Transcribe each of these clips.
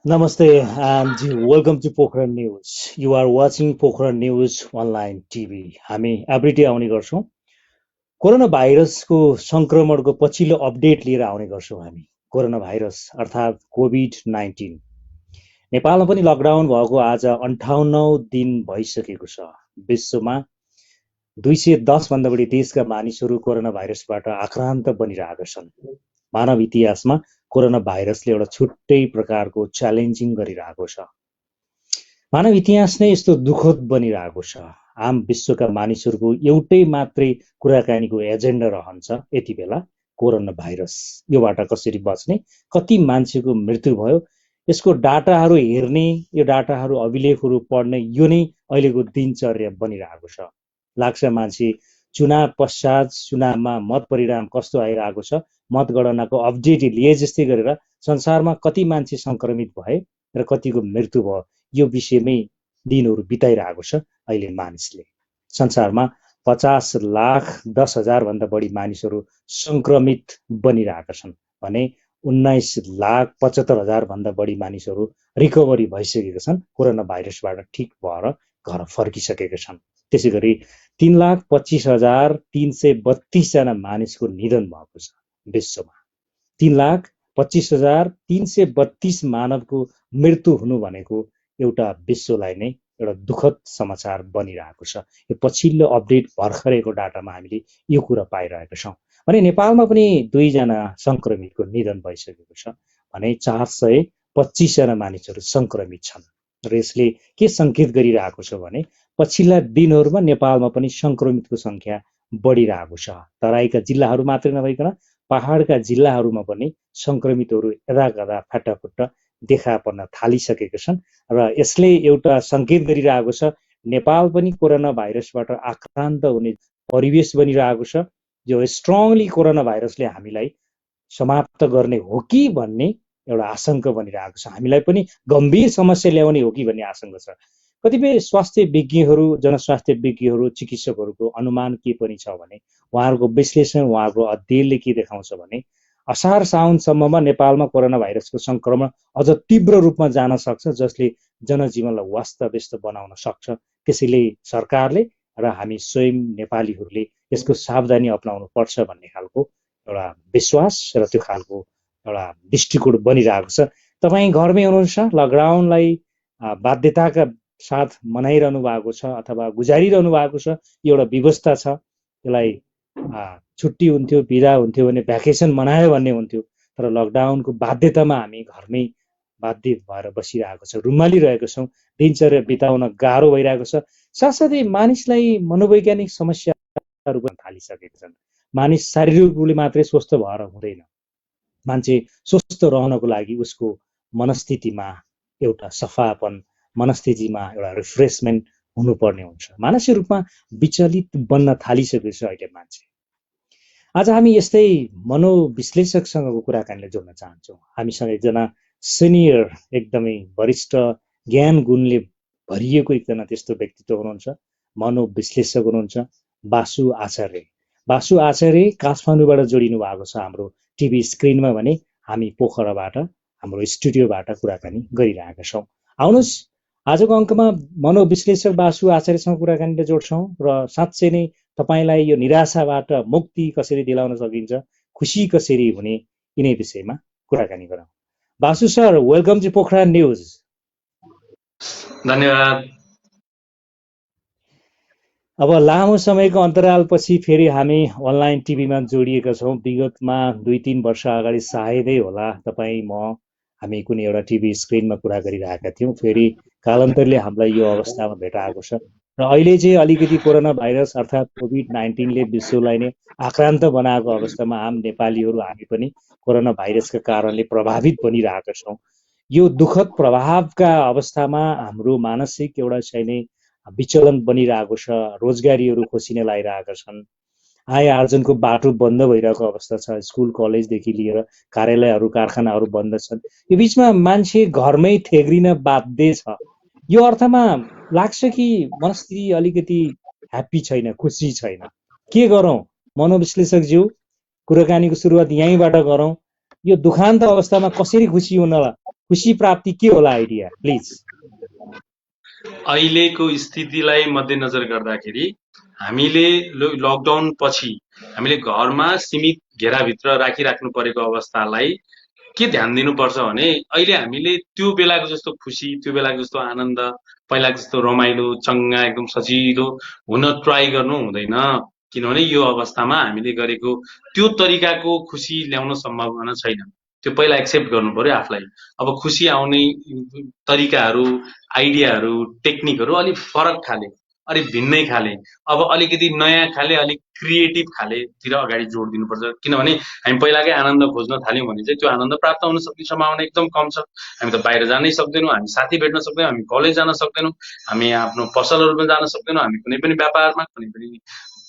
Namaste and welcome to Pokhran News. You are watching Pokhran News online TV. हामी everyday आउने गर्छौं। Corona भाइरसको संक्रमणको पछिल्लो अपडेट लिएर आउने गर्छौं हामी। कोरोना भाइरस अर्थात् कोभिड-19 नेपालमा पनि लकडाउन भएको आज 58 दिन भइसकेको छ। विश्वमा 210 भन्दा बढी देशका मानिसहरू कोरोना भाइरसबाट आक्रान्त बनिरहेका छन्। मानव इतिहासमा कोरोना भाइरसले एउटा छुट्टै प्रकारको च्यालेन्जिङ गरिरहेको छ। मानव इतिहास नै यस्तो दुःखद बनिरहेको छ। आम विश्वका मानिसहरूको एउटै मात्रै कुराकानीको एजेन्डा रहन्छ यति बेला कोरोना भाइरस। योबाट कसरी बच्ने, कति मान्छेको मृत्यु भयो, यसको डाटाहरू हेर्ने, यो डाटाहरू अभिलेखहरू पढ्ने, यो नै अहिलेको दिनचर्या बनिरहेको छ। लाग्छ मान्छे चुनाव पश्चात चुनावमा मत परिणाम कस्तो आइरहेको छ, मतगणनाको अपडेट लिए जस्तै गरेर संसारमा कति मान्छे संक्रमित भए र कतिको मृत्यु भयो, यो विषयमै दिनहरू बिताइरहेको छ अहिले मानिसले। संसारमा 50,10,000 भन्दा बढी मानिसहरू संक्रमित बनिरहेका छन् भने 19,75,000 भन्दा बढी मानिसहरू रिकभरी भइसकेका छन्, कोरोना भाइरसबाट ठिक भएर घर फर्किसकेका छन्। त्यसैगरी 3,25,332 जना मानिसको निधन भएको छ विश्वमा। 3,25,332 मानवको मृत्यु हुनु भनेको एउटा विश्वलाई नै एउटा दुःखद समाचार बनिरहेको छ। यो पछिल्लो अपडेट भर्खरैको डाटामा हामीले यो कुरा पाइरहेका छौँ। भने नेपालमा पनि 2 जना संक्रमितको निधन भइसकेको छ भने 425 जना मानिसहरू संक्रमित छन् र यसले के संकेत गरिरहेको छ भने पछिल्ला दिनहरूमा नेपालमा पनि संक्रमितको संख्या बढिरहेको छ। तराईका जिल्लाहरू मात्रै नभइकन पहाडका जिल्लाहरूमा पनि संक्रमितहरू यदाकदा फाटाफुट्ट देखा पर्न थालिसकेका छन् र यसले एउटा संकेत गरिरहेको छ नेपाल पनि कोरोना भाइरसबाट आक्रान्त हुने परिवेश बनिरहेको छ। जो स्ट्रङली कोरोना भाइरसले हामीलाई समाप्त गर्ने हो कि भन्ने एउटा आशंका बनिरहेको छ। हामीलाई पनि गम्भीर समस्या ल्याउने हो कि भन्ने आशंका छ। कतिपय स्वास्थ्य विज्ञहरू, जनस्वास्थ्य विज्ञहरू, चिकित्सकहरूको अनुमान के पनि छ भने उहाँहरूको विश्लेषण, उहाँको अध्ययनले के देखाउँछ भने असार साउनसम्ममा नेपालमा कोरोना भाइरसको संक्रमण अझ तीव्र रूपमा जान सक्छ, जसले जनजीवनलाई वास्तव्यस्त बनाउन सक्छ। त्यसैले सरकारले र हामी स्वयं नेपालीहरूले यसको सावधानी अपनाउनु पर्छ भन्ने खालको एउटा विश्वास र त्यो खालको एउटा दृष्टिकोण बनिरहेको छ। तपाईँ घरमै हुनुहुन्छ, लकडाउनलाई बाध्यताका साथ मनाइरहनु भएको छ अथवा गुजारिरहनु भएको छ, एउटा व्यवस्था छ। त्यसलाई छुट्टी हुन्थ्यो, बिदा हुन्थ्यो भने भ्याकेसन मनायो भन्ने हुन्थ्यो, तर लकडाउनको बाध्यतामा हामी घरमै बाध्य भएर बसिरहेको छ, रुमालिरहेको छौँ, दिनचर्या बिताउन गाह्रो भइरहेको छ। साथसाथै मानिसलाई मनोवैज्ञानिक समस्याहरू पनि थालिसकेका छन्। मानिस शारीरिक रूपले मात्रै स्वस्थ भएर हुँदैन, मान्छे स्वस्थ रहनको लागि उसको मनस्थितिमा एउटा सफापन, मनस्थितिमा एउटा रिफ्रेसमेन्ट हुनुपर्ने हुन्छ। मानसिक रूपमा विचलित बन्न थालिसकेको छ अहिले मान्छे। आज हामी यस्तै मनोविश्लेषकसँगको कुराकानीले जोड्न चाहन्छौँ। हामीसँग एकजना सिनियर, एकदमै वरिष्ठ ज्ञान गुणले भरिएको एकजना त्यस्तो व्यक्तित्व हुनुहुन्छ, मनोविश्लेषक हुनुहुन्छ बासु आचार्य। बासु आचार्य काठमाडौँबाट जोडिनु भएको छ हाम्रो टिभी स्क्रिनमा भने हामी पोखराबाट हाम्रो स्टुडियोबाट कुराकानी गरिरहेका छौँ। आउनुहोस् आजको अङ्कमा मनोविश्लेषक बासु आचार्यसँग कुराकानीले जोड्छौँ र साँच्चै नै तपाईलाई यो निराशाबाट मुक्ति कसरी दिलाउन सकिन्छ, खुसी कसरी हुने, यिनै विषयमा कुराकानी गरौँ। Basu sir, welcome to Pokhara news. धन्यवाद। अब लामो समयको अन्तरालपछि फेरि हामी अनलाइन टिभीमा जोडिएका छौँ। विगतमा 2-3 वर्ष अगाडि सायदै होला तपाईँ म हामी कुनै एउटा टिभी स्क्रिनमा कुरा गरिरहेका थियौँ। फेरि कालान्तरले हामीलाई यो अवस्थामा भेटाएको छ र अहिले चाहिँ अलिकति कोरोना भाइरस अर्थात् कोभिड-19ले विश्वलाई नै आक्रान्त बनाएको अवस्थामा आम नेपालीहरू हामी पनि कोरोना भाइरसका कारणले प्रभावित बनिरहेका छौँ। यो दुःखद प्रभावका अवस्थामा हाम्रो मानसिक एउटा चाहिँ नै विचलन बनिरहेको छ। रोजगारीहरू खोसिन लागिरहेका छन्, आय आर्जनको बाटो बन्द भइरहेको अवस्था छ। स्कुल कलेजदेखि लिएर कार्यालयहरू, कारखानाहरू बन्द छन्। यो बिचमा मान्छे घरमै थेग्रिन बाध्य छ। यो अर्थमा लाग्छ कि मनस्थिति अलिकति ह्याप्पी छैन, खुसी छैन। के गरौँ मनोविश्लेषकज्यू? कुराकानीको सुरुवात यहीँबाट गरौँ। यो दुखान्त अवस्थामा कसरी खुसी हुनला खुसी प्राप्ति के होला आइडिया प्लिज। अहिलेको स्थितिलाई मध्यनजर गर्दाखेरि हामीले लकडाउन पछि हामीले घरमा सीमित घेराभित्र राखिराख्नु परेको अवस्थालाई के ध्यान दिनुपर्छ भने अहिले हामीले त्यो बेलाको जस्तो खुसी, त्यो बेलाको जस्तो आनन्द, पहिलाको जस्तो रमाइलो चङ्गा एकदम सजिलो हुन ट्राई गर्नु हुँदैन। किनभने यो अवस्थामा हामीले गरेको त्यो तरिकाको खुसी ल्याउन सम्भावना छैन। त्यो पहिला एक्सेप्ट गर्नु पर्यो आफूलाई। अब खुसी आउने तरिकाहरू, आइडियाहरू, टेक्निकहरू अलिक फरक खाले, अलिक भिन्नै खाले, अब अलिकति नयाँ खाले, अलिक क्रिएटिभ खालेतिर अगाडि जोड दिनुपर्छ। किनभने हामी पहिलाकै आनन्द खोज्न थाल्यौँ भने चाहिँ त्यो आनन्द प्राप्त हुन सक्ने सम्भावना एकदम कम छ। हामी त बाहिर जानै सक्दैनौँ, हामी साथी भेट्न सक्दैनौँ, हामी कलेज जान सक्दैनौँ, हामी आफ्नो पसलहरूमा जान सक्दैनौँ, हामी कुनै पनि व्यापारमा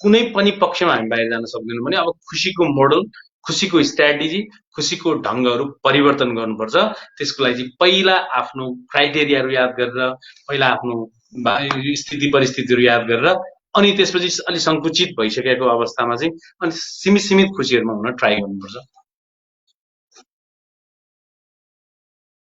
कुनै पनि पक्षमा हामी बाहिर जान सक्दैनौँ भने अब खुसीको मोडल, खुसीको स्ट्राटेजी, खुसीको ढङ्गहरू परिवर्तन गर्नुपर्छ। त्यसको लागि चाहिँ पहिला आफ्नो क्राइटेरियाहरू याद गरेर, पहिला आफ्नो स्थिति परिस्थितिहरू याद गरेर, अनि त्यसपछि अलि सङ्कुचित भइसकेको अवस्थामा चाहिँ अनि सीमित सीमित खुसीहरूमा हुन ट्राई गर्नुपर्छ।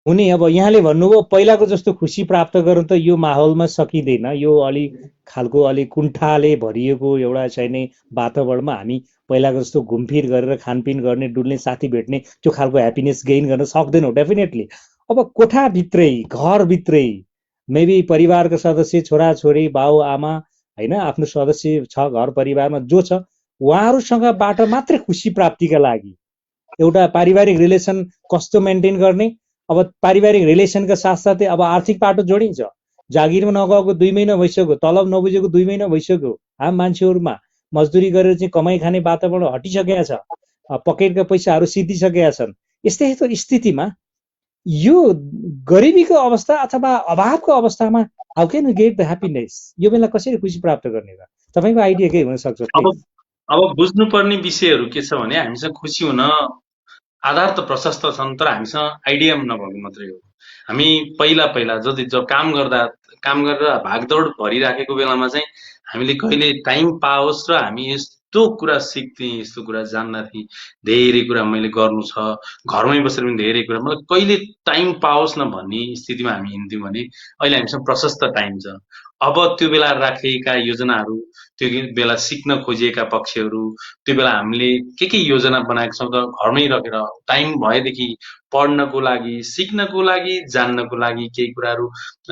हुने अब यहाँले भन्नुभयो पहिलाको जस्तो खुसी प्राप्त गर्नु त यो माहौलमा सकिँदैन। यो अलिक खालको अलिक कुण्ठाले भरिएको एउटा चाहिने वातावरणमा हामी पहिलाको जस्तो घुमफिर गरेर खानपिन गर्ने, डुल्ने, साथी भेट्ने त्यो खालको ह्याप्पिनेस गेइन गर्न सक्दैनौँ डेफिनेटली। अब कोठाभित्रै, घरभित्रै मेबी परिवारका सदस्य, छोराछोरी, बाउ आमा होइन, आफ्नो सदस्य छ घर परिवारमा जो छ, उहाँहरूसँगबाट मात्रै खुसी प्राप्तिका लागि एउटा पारिवारिक रिलेसन कस्तो मेन्टेन गर्ने। अब पारिवारिक रिलेसनका साथसाथै अब आर्थिक पाटो जोडिन्छ। जागिरमा नगएको 2 महिना भइसक्यो, तलब नबुझेको 2 महिना भइसक्यो, आम मान्छेहरूमा मजदुरी गरेर चाहिँ कमाइ खाने वातावरण हटिसकेका छ, पकेटका पैसाहरू सिद्धिसकेका छन्। यस्तै यस्तो स्थितिमा यो गरिबीको अवस्था अथवा अभावको अवस्थामा how can we get the happiness, यो बेला कसरी खुसी प्राप्त गर्ने त? तपाईँको आइडिया के हुन सक्छ? अब बुझ्नुपर्ने विषयहरू के छ भने हामीसँग खुसी हुन आधार त प्रशस्त छन्, तर हामीसँग आइडिया नभएको मात्रै हो। हामी पहिला जब काम गरेर भागदौड भरिराखेको बेलामा चाहिँ हामीले कहिले टाइम पाओस् र हामी यस्तो कुरा सिक्थेँ, यस्तो कुरा जान्न थिएँ, धेरै कुरा मैले गर्नु छ, घरमै बसेर पनि धेरै कुरा, मतलब कहिले टाइम पाओस् न भन्ने स्थितिमा हामी हिँड्थ्यौँ भने अहिले हामीसँग प्रशस्त टाइम छ। अब त्यो बेला राखेका योजनाहरू, त्यो बेला सिक्न खोजिएका पक्षहरू, त्यो बेला हामीले के योजना बनाएको छौँ त घरमै राखेर टाइम भएदेखि पढ्नको लागि, सिक्नको लागि, जान्नको लागि, केही कुराहरू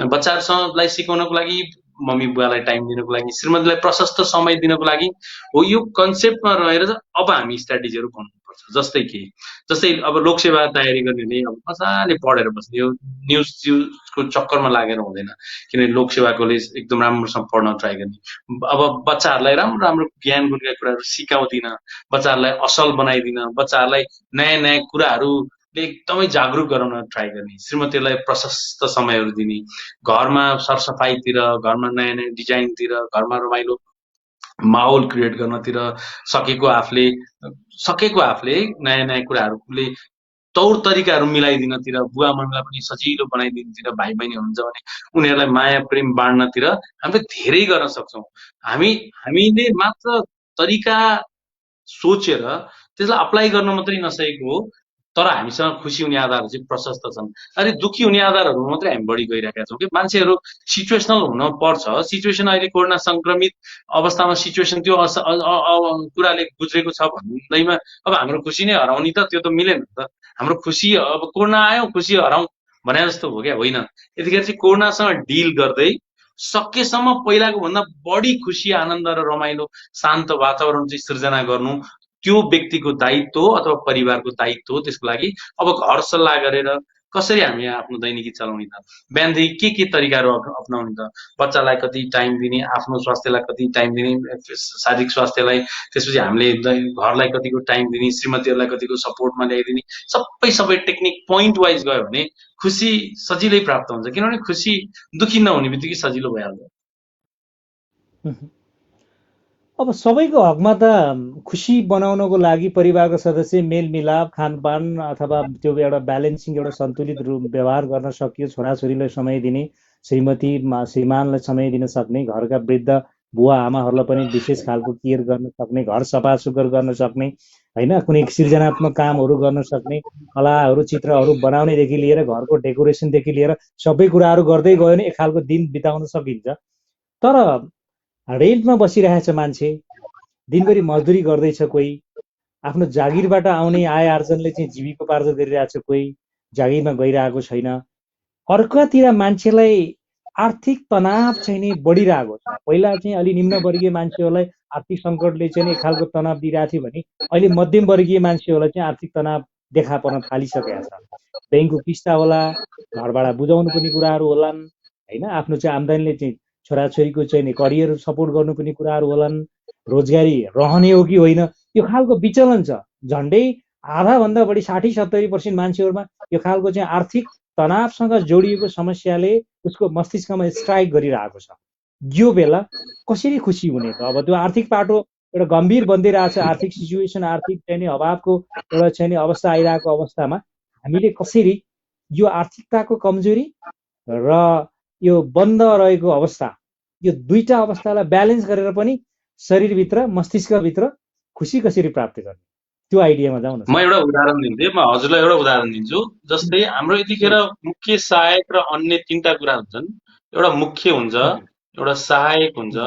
बच्चाहरूलाई सिकाउनको लागि, मम्मी बुवालाई टाइम दिनको लागि, श्रीमतीलाई प्रशस्त समय दिनको लागि हो। यो कन्सेप्टमा रहेर अब हामी स्ट्राटेजीहरू बनाउनुपर्छ। जस्तै अब लोकसेवा तयारी गर्नेले अब मजाले पढेर बस्ने, यो न्युजको चक्करमा लागेर हुँदैन। किनभने लोकसेवाकोले एकदम राम्रोसँग पढ्न ट्राई गर्ने। अब बच्चाहरूलाई राम्रो राम्रो ज्ञान गुणका कुराहरू सिकाउँदिन, बच्चाहरूलाई असल बनाइदिन, बच्चाहरूलाई नयाँ नयाँ कुराहरू एकदमै जागरुक गराउन ट्राई गर्ने, श्रीमतीलाई प्रशस्त समयहरू दिने, घरमा सरसफाइतिर, घरमा नयाँ नयाँ डिजाइनतिर, घरमा रमाइलो माहौल क्रिएट गर्नतिर सकेको आफूले नयाँ नयाँ कुराहरूले तौर तरिकाहरू मिलाइदिनतिर, बुवा मम्मीलाई पनि सजिलो बनाइदिनतिर, भाइ बहिनी हुनुहुन्छ भने उनीहरूलाई माया प्रेम बाँड्नतिर हामीले धेरै गर्न सक्छौँ। हामीले मात्र तरिका सोचेर त्यसलाई अप्लाई गर्न मात्रै नसकेको हो, तर हामीसँग खुसी हुने आधारहरू चाहिँ प्रशस्त छन्। अनि दुःखी हुने आधारहरू मात्रै हामी बढी गइरहेका छौँ कि मान्छेहरू सिचुएसनल हुन पर्छ। सिचुएसन अहिले कोरोना सङ्क्रमित अवस्थामा सिचुएसन त्यो कुराले गुज्रेको छ भन्दैमा अब हाम्रो खुसी नै हराउने त त्यो त मिलेन त। हाम्रो खुसी अब कोरोना आयो खुसी हराउँ भने जस्तो हो क्या? होइन। यतिखेर चाहिँ कोरोनासँग डिल गर्दै सकेसम्म पहिलाको भन्दा बढी खुसी, आनन्द र रमाइलो शान्त वातावरण चाहिँ सृजना गर्नु त्यो व्यक्तिको दायित्व हो अथवा परिवारको दायित्व हो। त्यसको लागि अब घर सल्लाह गरेर कसरी हामी आफ्नो दैनिकी चलाउने त, बिहानदेखि के तरिकाहरू अप्नाउने त, बच्चालाई कति टाइम दिने, आफ्नो स्वास्थ्यलाई कति टाइम दिने, शारीरिक स्वास्थ्यलाई, त्यसपछि हामीले घरलाई कतिको टाइम दिने, श्रीमतीहरूलाई कतिको सपोर्टमा ल्याइदिने, सबै टेक्निक पोइन्ट वाइज गयो भने खुसी सजिलै प्राप्त हुन्छ। किनभने खुसी दुःखी नहुने बित्तिकै सजिलो भइहाल्छ। अब सबैको हकमा त खुसी बनाउनको लागि परिवारको सदस्य मेलमिलाप, खानपान अथवा त्यो एउटा ब्यालेन्सिङ, एउटा सन्तुलित रूप व्यवहार गर्न सकियो, छोराछोरीलाई समय दिने, श्रीमती श्रीमानलाई समय दिन सक्ने, घरका वृद्ध बुवा आमाहरूलाई पनि विशेष खालको केयर गर्न सक्ने, घर सफा सुग्घर गर्न सक्ने, होइन, कुनै सृजनात्मक कामहरू गर्न सक्ने, कलाहरू चित्रहरू बनाउनेदेखि लिएर घरको डेकोरेसनदेखि लिएर सबै कुराहरू गर्दै गयो भने एक खालको दिन बिताउन सकिन्छ। तर रेन्टमा बसिरहेछ मान्छे, दिनभरि मजदुरी गर्दैछ कोही, आफ्नो जागिरबाट आउने आय आर्जनले चाहिँ जीविकोपार्जन गरिरहेछ कोही, जागिरमा गइरहेको छैन। अर्कातिर मान्छेलाई आर्थिक तनाव चाहिँ नि बढिरहेको छ। पहिला चाहिँ अलि निम्न वर्गीय मान्छेहरूलाई आर्थिक सङ्कटले चाहिँ एक खालको तनाव दिइरहेको थियो भने अहिले मध्यम वर्गीय मान्छेहरूलाई चाहिँ आर्थिक तनाव देखा पर्न थालिसकेको छ। ब्याङ्कको किस्ता होला, घर भाडा बुझाउनु पर्ने कुराहरू होलान्, होइन, आफ्नो चाहिँ आम्दानीले चाहिँ छोराछोरीको चाहिँ नि करियर सपोर्ट गर्नुपर्ने कुराहरू होलान्, रोजगारी रहने हो कि होइन, यो खालको विचलन छ। झन्डै आधाभन्दा बढी 60-70% मान्छेहरूमा यो खालको चाहिँ आर्थिक तनावसँग जोडिएको समस्याले उसको मस्तिष्कमा स्ट्राइक गरिरहेको छ। यो बेला कसरी खुसी हुने त? अब त्यो आर्थिक पाटो एउटा गम्भीर बन्दै रहेछ, आर्थिक सिचुएसन, आर्थिक चाहिँ अभावको एउटा चाहिँ अवस्था आइरहेको अवस्थामा हामीले कसरी यो आर्थिकताको कमजोरी र यो बन्द रहेको अवस्था, यो दुईटा अवस्थालाई ब्यालेन्स गरेर पनि शरीरभित्र मस्तिष्कभित्र खुसी कसरी प्राप्त गर्ने, त्यो आइडियामा जाउँ न। म एउटा उदाहरण दिन्छु, म हजुरलाई एउटा उदाहरण दिन्छु। जस्तै हाम्रो यतिखेर मुख्य सहायक र अन्य 3टा कुरा हुन्छन्। एउटा मुख्य हुन्छ, एउटा सहायक हुन्छ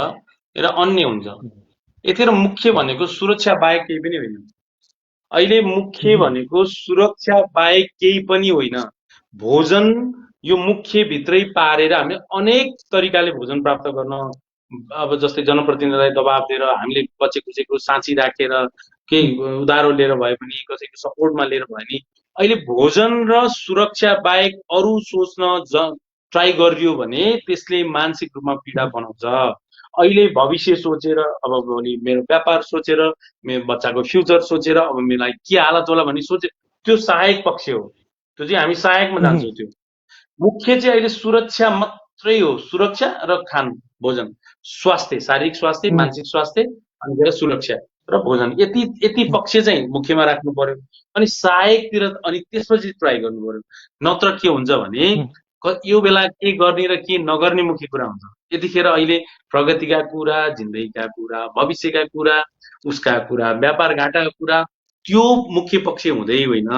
र अन्य हुन्छ। यतिखेर मुख्य भनेको सुरक्षा बाहेक केही पनि होइन। अहिले मुख्य भनेको सुरक्षा बाहेक केही पनि होइन। भोजन यो मुख्य भित्रै पारेर हामीले अनेक तरिकाले भोजन प्राप्त गर्न, अब जस्तै जनप्रतिनिधिलाई दबाब दिएर हामीले बचे खुचेको साँची राखेर केही उधारो लिएर भए पनि, कसैको सपोर्टमा लिएर भए नि, अहिले भोजन र सुरक्षा बाहेक अरू सोच्न ट्राई गरियो भने त्यसले मानसिक रूपमा पीडा बनाउँछ। अहिले भविष्य सोचेर, अब भोलि मेरो व्यापार सोचेर, मेरो बच्चाको फ्युचर सोचेर, अब मेरोलाई के हालत होला भन्ने सोचे, त्यो सहायक पक्ष हो। त्यो चाहिँ हामी सहायकमा जान्छौँ। त्यो मुख्य चाहिँ अहिले सुरक्षा मात्रै हो। सुरक्षा र भोजन, स्वास्थ्य, शारीरिक स्वास्थ्य, मानसिक स्वास्थ्य, अनि सुरक्षा र भोजन, यति पक्ष चाहिँ मुख्यमा राख्नु पर्यो। अनि सहायकतिर अनि त्यसपछि ट्राई गर्नु पर्यो। नत्र के हुन्छ भने यो बेला के गर्ने र के नगर्ने मुख्य कुरा हुन्छ। यतिखेर अहिले प्रगतिका कुरा, जिन्दगीका कुरा, भविष्यका कुरा, उसका कुरा, व्यापार घाटाका कुरा, त्यो मुख्य पक्ष हुँदै होइन।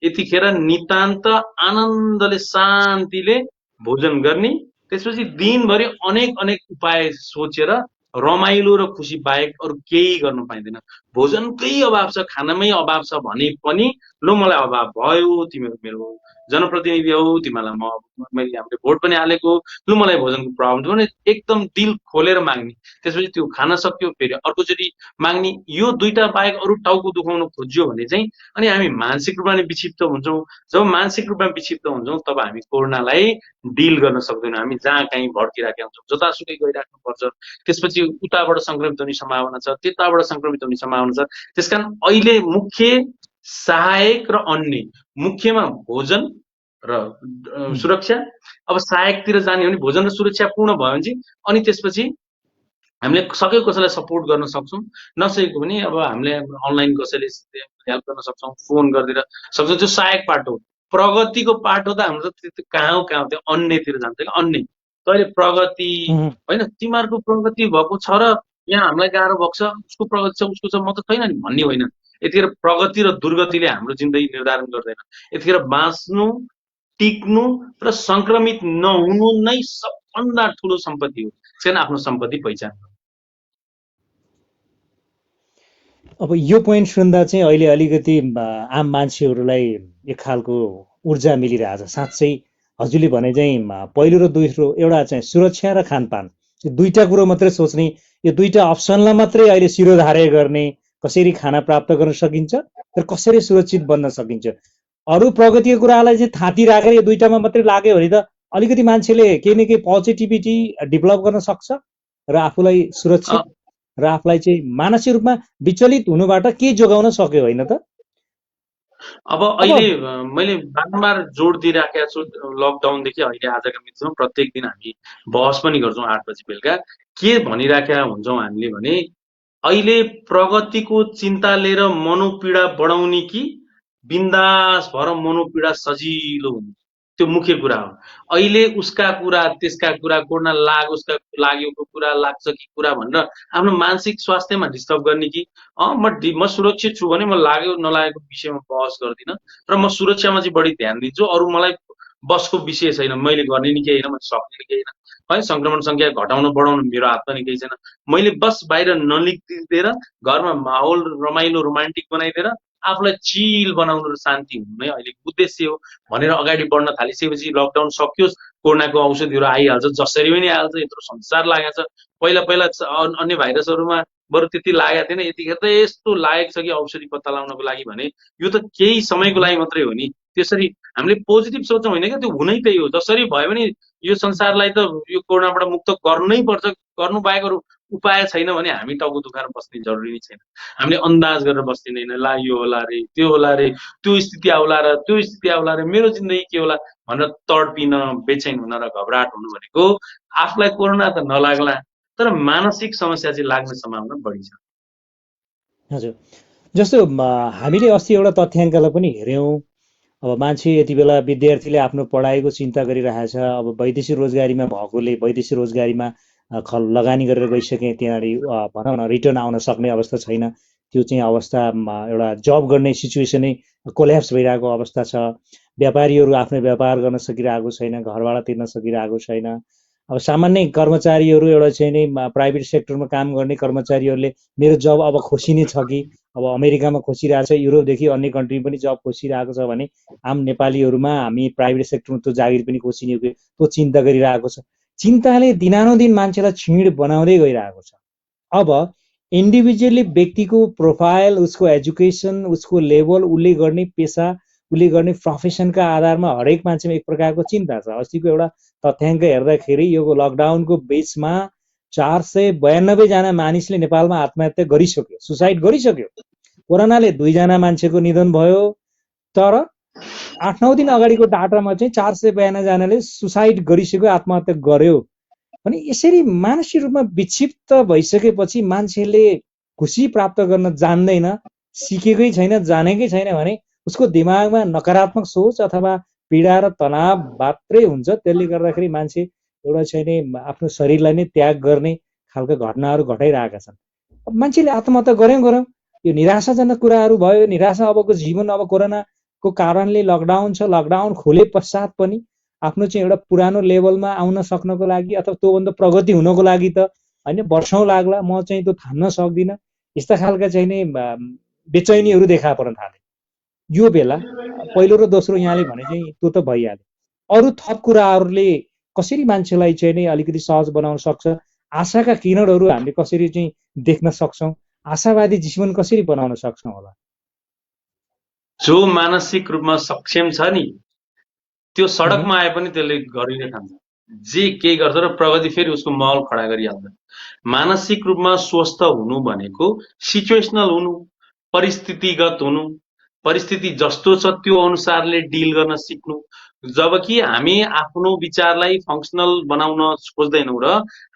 यतिखेर नितान्त आनन्दले शान्तिले भोजन गर्ने, त्यसपछि दिनभरि अनेक उपाय सोचेर रमाइलो र खुसी बाहेक अरू केही गर्न पाइँदैन। भोजनकै अभाव छ, खानामै अभाव छ भने पनि लो मलाई अभाव भयो, तिमीहरू मेरो जनप्रतिनिधि हौ, तिमीहरूलाई मैले हामीले भोट पनि हालेको, लु मलाई भोजनको प्रब्लम थियो भने एकदम दिल खोलेर माग्ने, त्यसपछि त्यो खान सक्यो, फेरि अर्कोचोटि माग्ने। यो दुईटा बाहेक अरू टाउको दुखाउन खोज्यो भने चाहिँ अनि हामी मानसिक रूपमा नै विक्षिप्त हुन्छौँ। जब मानसिक रूपमा विक्षिप्त हुन्छौँ तब हामी कोरोनालाई डिल गर्न सक्दैनौँ। हामी जहाँ कहीँ भड्किराखेका हुन्छौँ, जतासुकै गइराख्नुपर्छ। त्यसपछि उताबाट सङ्क्रमित हुने सम्भावना छ, त्यताबाट सङ्क्रमित हुने सम्भावना छ। त्यसकारण अहिले मुख्य, सहायक र अन्य, मुख्यमा भोजन र सुरक्षा। अब सहायकतिर जाने हो भने भोजन र सुरक्षा पूर्ण भयो भने चाहिँ अनि त्यसपछि हामीले सकेको कसैलाई सपोर्ट गर्न सक्छौँ, नसकेको भने अब हामीले अनलाइन कसैले हेल्प गर्न सक्छौँ, फोन गरिदिएर सक्छौँ। त्यो सहायक पाटो हो। प्रगतिको पाटो त हाम्रो कहाँ हो, त्यो अन्यतिर जान्छ कि। अन्य तैँले प्रगति होइन, तिमीहरूको प्रगति भएको छ र यहाँ हामीलाई गाह्रो भएको छ, उसको प्रगति छ, उसको छ, म त छैन नि भन्ने होइन। यतिखेर प्रगति र दुर्गतिले हाम्रो जिन्दगी निर्धारण गर्दैन। यतिखेर बाँच्नु, टिक्नु र सङ्क्रमित नहुनु नै सबभन्दा ठुलो सम्पत्ति हो। त्यसकारण आफ्नो सम्पत्ति पहिचान। अब यो पोइन्ट सुन्दा चाहिँ अहिले अलिकति आम मान्छेहरूलाई एक खालको ऊर्जा मिलिरहेछ। साँच्चै हजुरले भने चाहिँ पहिलो र दोस्रो एउटा चाहिँ सुरक्षा र खानपान, यो दुईटा कुरो मात्रै सोच्ने, यो दुईटा अप्सनलाई मात्रै अहिले शिरोधार्य गर्ने, कसरी खाना प्राप्त गर्न सकिन्छ र कसरी सुरक्षित बन्न सकिन्छ। अरू प्रगतिको कुरालाई चाहिँ थाती राखेर यो दुईटामा मात्रै लाग्यो भने त अलिकति मान्छेले केही न केही पोजिटिभिटी डेभलप गर्न सक्छ र आफूलाई सुरक्षित र आफूलाई चाहिँ मानसिक रूपमा विचलित हुनुबाट के जोगाउन सक्यो होइन त? अब अहिले मैले बारम्बार जोड दिइराखेको छु, लकडाउनदेखि अहिले आजका मितिसम्म प्रत्येक दिन हामी बहस पनि गर्छौँ 8 बजी बेलुका। के भनिराखेका हुन्छौँ हामीले भने अहिले प्रगतिको चिन्ता लिएर मनोपीडा बढाउने कि बिन्दास भएर मनोपीडा सजिलो हुने, त्यो मुख्य कुरा हो। अहिले उसका कुरा त्यसका कुरा कोर्न उसका लागेको कुरा लाग्छ कि कुरा भनेर आफ्नो मानसिक स्वास्थ्यमा डिस्टर्ब गर्ने कि म सुरक्षित छु भने म लाग्यो नलागेको विषयमा बहस गर्दिनँ र म सुरक्षामा चाहिँ बढी ध्यान दिन्छु। अरू मलाई बसको विषय छैन, मैले गर्ने नि केही होइन, मैले सक्ने नि केही होइन है। सङ्क्रमण सङ्ख्या घटाउन बढाउनु मेरो हातमा नि केही छैन। मैले बस बाहिर नलिदिएर घरमा माहौल रमाइलो रोमान्टिक बनाइदिएर आफूलाई चिल बनाउनु र शान्ति हुनु नै अहिलेको उद्देश्य हो भनेर अगाडि बढ्न थालिसकेपछि लकडाउन सकियोस्, कोरोनाको औषधिहरू आइहाल्छ, जसरी पनि आइहाल्छ। यत्रो संसार लागेको छ। पहिला पहिला अन्य भाइरसहरूमा बरु त्यति लागेको थिएन, यतिखेर त यस्तो लागेको छ कि औषधि पत्ता लगाउनको लागि भने यो त केही समयको लागि मात्रै हो नि। त्यसरी हामीले पोजिटिभ सोचौँ होइन क्या, त्यो हुनै त्यही हो। जसरी भयो भने यो संसारलाई त यो कोरोनाबाट मुक्त गर्नै पर्छ, गर्नु बाहेक अरू उपाय छैन भने हामी टाउको दुखाएर बस्ने जरुरी नै छैन। हामीले अन्दाज गरेर बस्दिँदैन, ला यो होला रे, त्यो होला रे, त्यो स्थिति आउला र त्यो स्थिति आउला रे, मेरो जिन्दगी के होला भनेर तडपिन, बेचैन हुन र घबराहट हुनु भनेको आफूलाई कोरोना त नलाग्ला तर मानसिक समस्या चाहिँ लाग्ने सम्भावना बढी छ। हजुर, जस्तो हामीले अस्ति एउटा तथ्याङ्कलाई पनि हेऱ्यौँ। अब मान्छे यति बेला विद्यार्थीले आफ्नो पढाइको चिन्ता गरिरहेछ। अब वैदेशिक रोजगारीमा भएकोले वैदेशिक रोजगारीमा लगानी गरेर गइसके, त्यहाँ भनौँ न रिटर्न आउन सक्ने अवस्था छैन। त्यो चाहिँ अवस्थामा एउटा जब गर्ने सिचुएसनै कोल्याप्स भइरहेको अवस्था छ। व्यापारीहरू आफ्नो व्यापार गर्न सकिरहेको छैन, घरबाट तिर्न सकिरहेको छैन। अब सामान्य कर्मचारीहरू एउटा चाहिँ नि प्राइभेट सेक्टरमा काम गर्ने कर्मचारीहरूले मेरो जब अब खोसिने छ कि, अब अमेरिकामा खोसिरहेको छ, युरोपदेखि अन्य कन्ट्री पनि जब खोसिरहेको छ भने आम नेपालीहरूमा हामी प्राइभेट सेक्टरमा त्यो जागिर पनि खोसिने हो कि, त्यो चिन्ता गरिरहेको छ। चिन्ताले दिनानुदिन मान्छेलाई छिड बनाउँदै गइरहेको छ। अब इन्डिभिजुअली व्यक्तिको प्रोफाइल, उसको एजुकेसन, उसको लेभल, उसले गर्ने पेसा, उसले गर्ने प्रोफेसनका आधारमा हरेक मान्छेमा एक प्रकारको चिन्ता छ। अस्तिको एउटा तथ्याङ्क हेर्दाखेरि यो लकडाउनको बिचमा 492 जना मानिसले नेपालमा आत्महत्या गरिसक्यो, सुसाइड गरिसक्यो। कोरोनाले 2 जना मान्छेको निधन भयो, तर 8-9 दिन अगाडिको डाटामा चाहिँ 452 जनाले सुसाइड गरिसक्यो, आत्महत्या गर्यो। अनि यसरी मानसिक रूपमा विक्षिप्त भइसकेपछि मान्छेले खुसी प्राप्त गर्न जान्दैन, सिकेकै छैन, जानेकै छैन भने उसको दिमागमा नकारात्मक सोच अथवा पीडा र तनाव मात्रै हुन्छ। त्यसले गर्दाखेरि मान्छे एउटा चाहिँ आफ्नो शरीरलाई नै त्याग गर्ने खालको घटनाहरू घटाइरहेका छन्। मान्छेले आत्महत्या गऱ्यौँ, यो निराशाजनक कुराहरू भयो। निराशा, अबको जीवन अब कोरोनाको कारणले लकडाउन छ, लकडाउन खोले पश्चात पनि आफ्नो चाहिँ एउटा पुरानो लेभलमा आउन सक्नको लागि अथवा त्योभन्दा प्रगति हुनको लागि त होइन वर्षौँ लाग्ला, म चाहिँ त्यो थाम्न सक्दिनँ, यस्ता खालका चाहिँ नि बेचैनीहरू देखा पर्न थाले। यो बेला पहिलो र दोस्रो यहाँले भने चाहिँ त्यो त भइहाल्यो। अरू थप कुराहरूले कसरी मान्छेलाई चाहिँ नि अलिकति सहज बनाउन सक्छ? आशाका किरणहरू हामीले कसरी चाहिँ देख्न सक्छौँ? आशावादी जीवन कसरी बनाउन सक्छौँ होला? जो मानसिक रूपमा सक्षम छ नि, त्यो सडकमा आए पनि त्यसले गरिने ठान्छ, जे केही गर्छ र प्रगति फेरि उसको महल खडा गरिहाल्छ। मानसिक रूपमा स्वस्थ हुनु भनेको सिचुएसनल हुनु, परिस्थितिगत हुनु, परिस्थिति जस्तो छ त्यो अनुसारले डिल गर्न सिक्नु। जबकि हामी आफ्नो विचारलाई फङ्सनल बनाउन खोज्दैनौँ र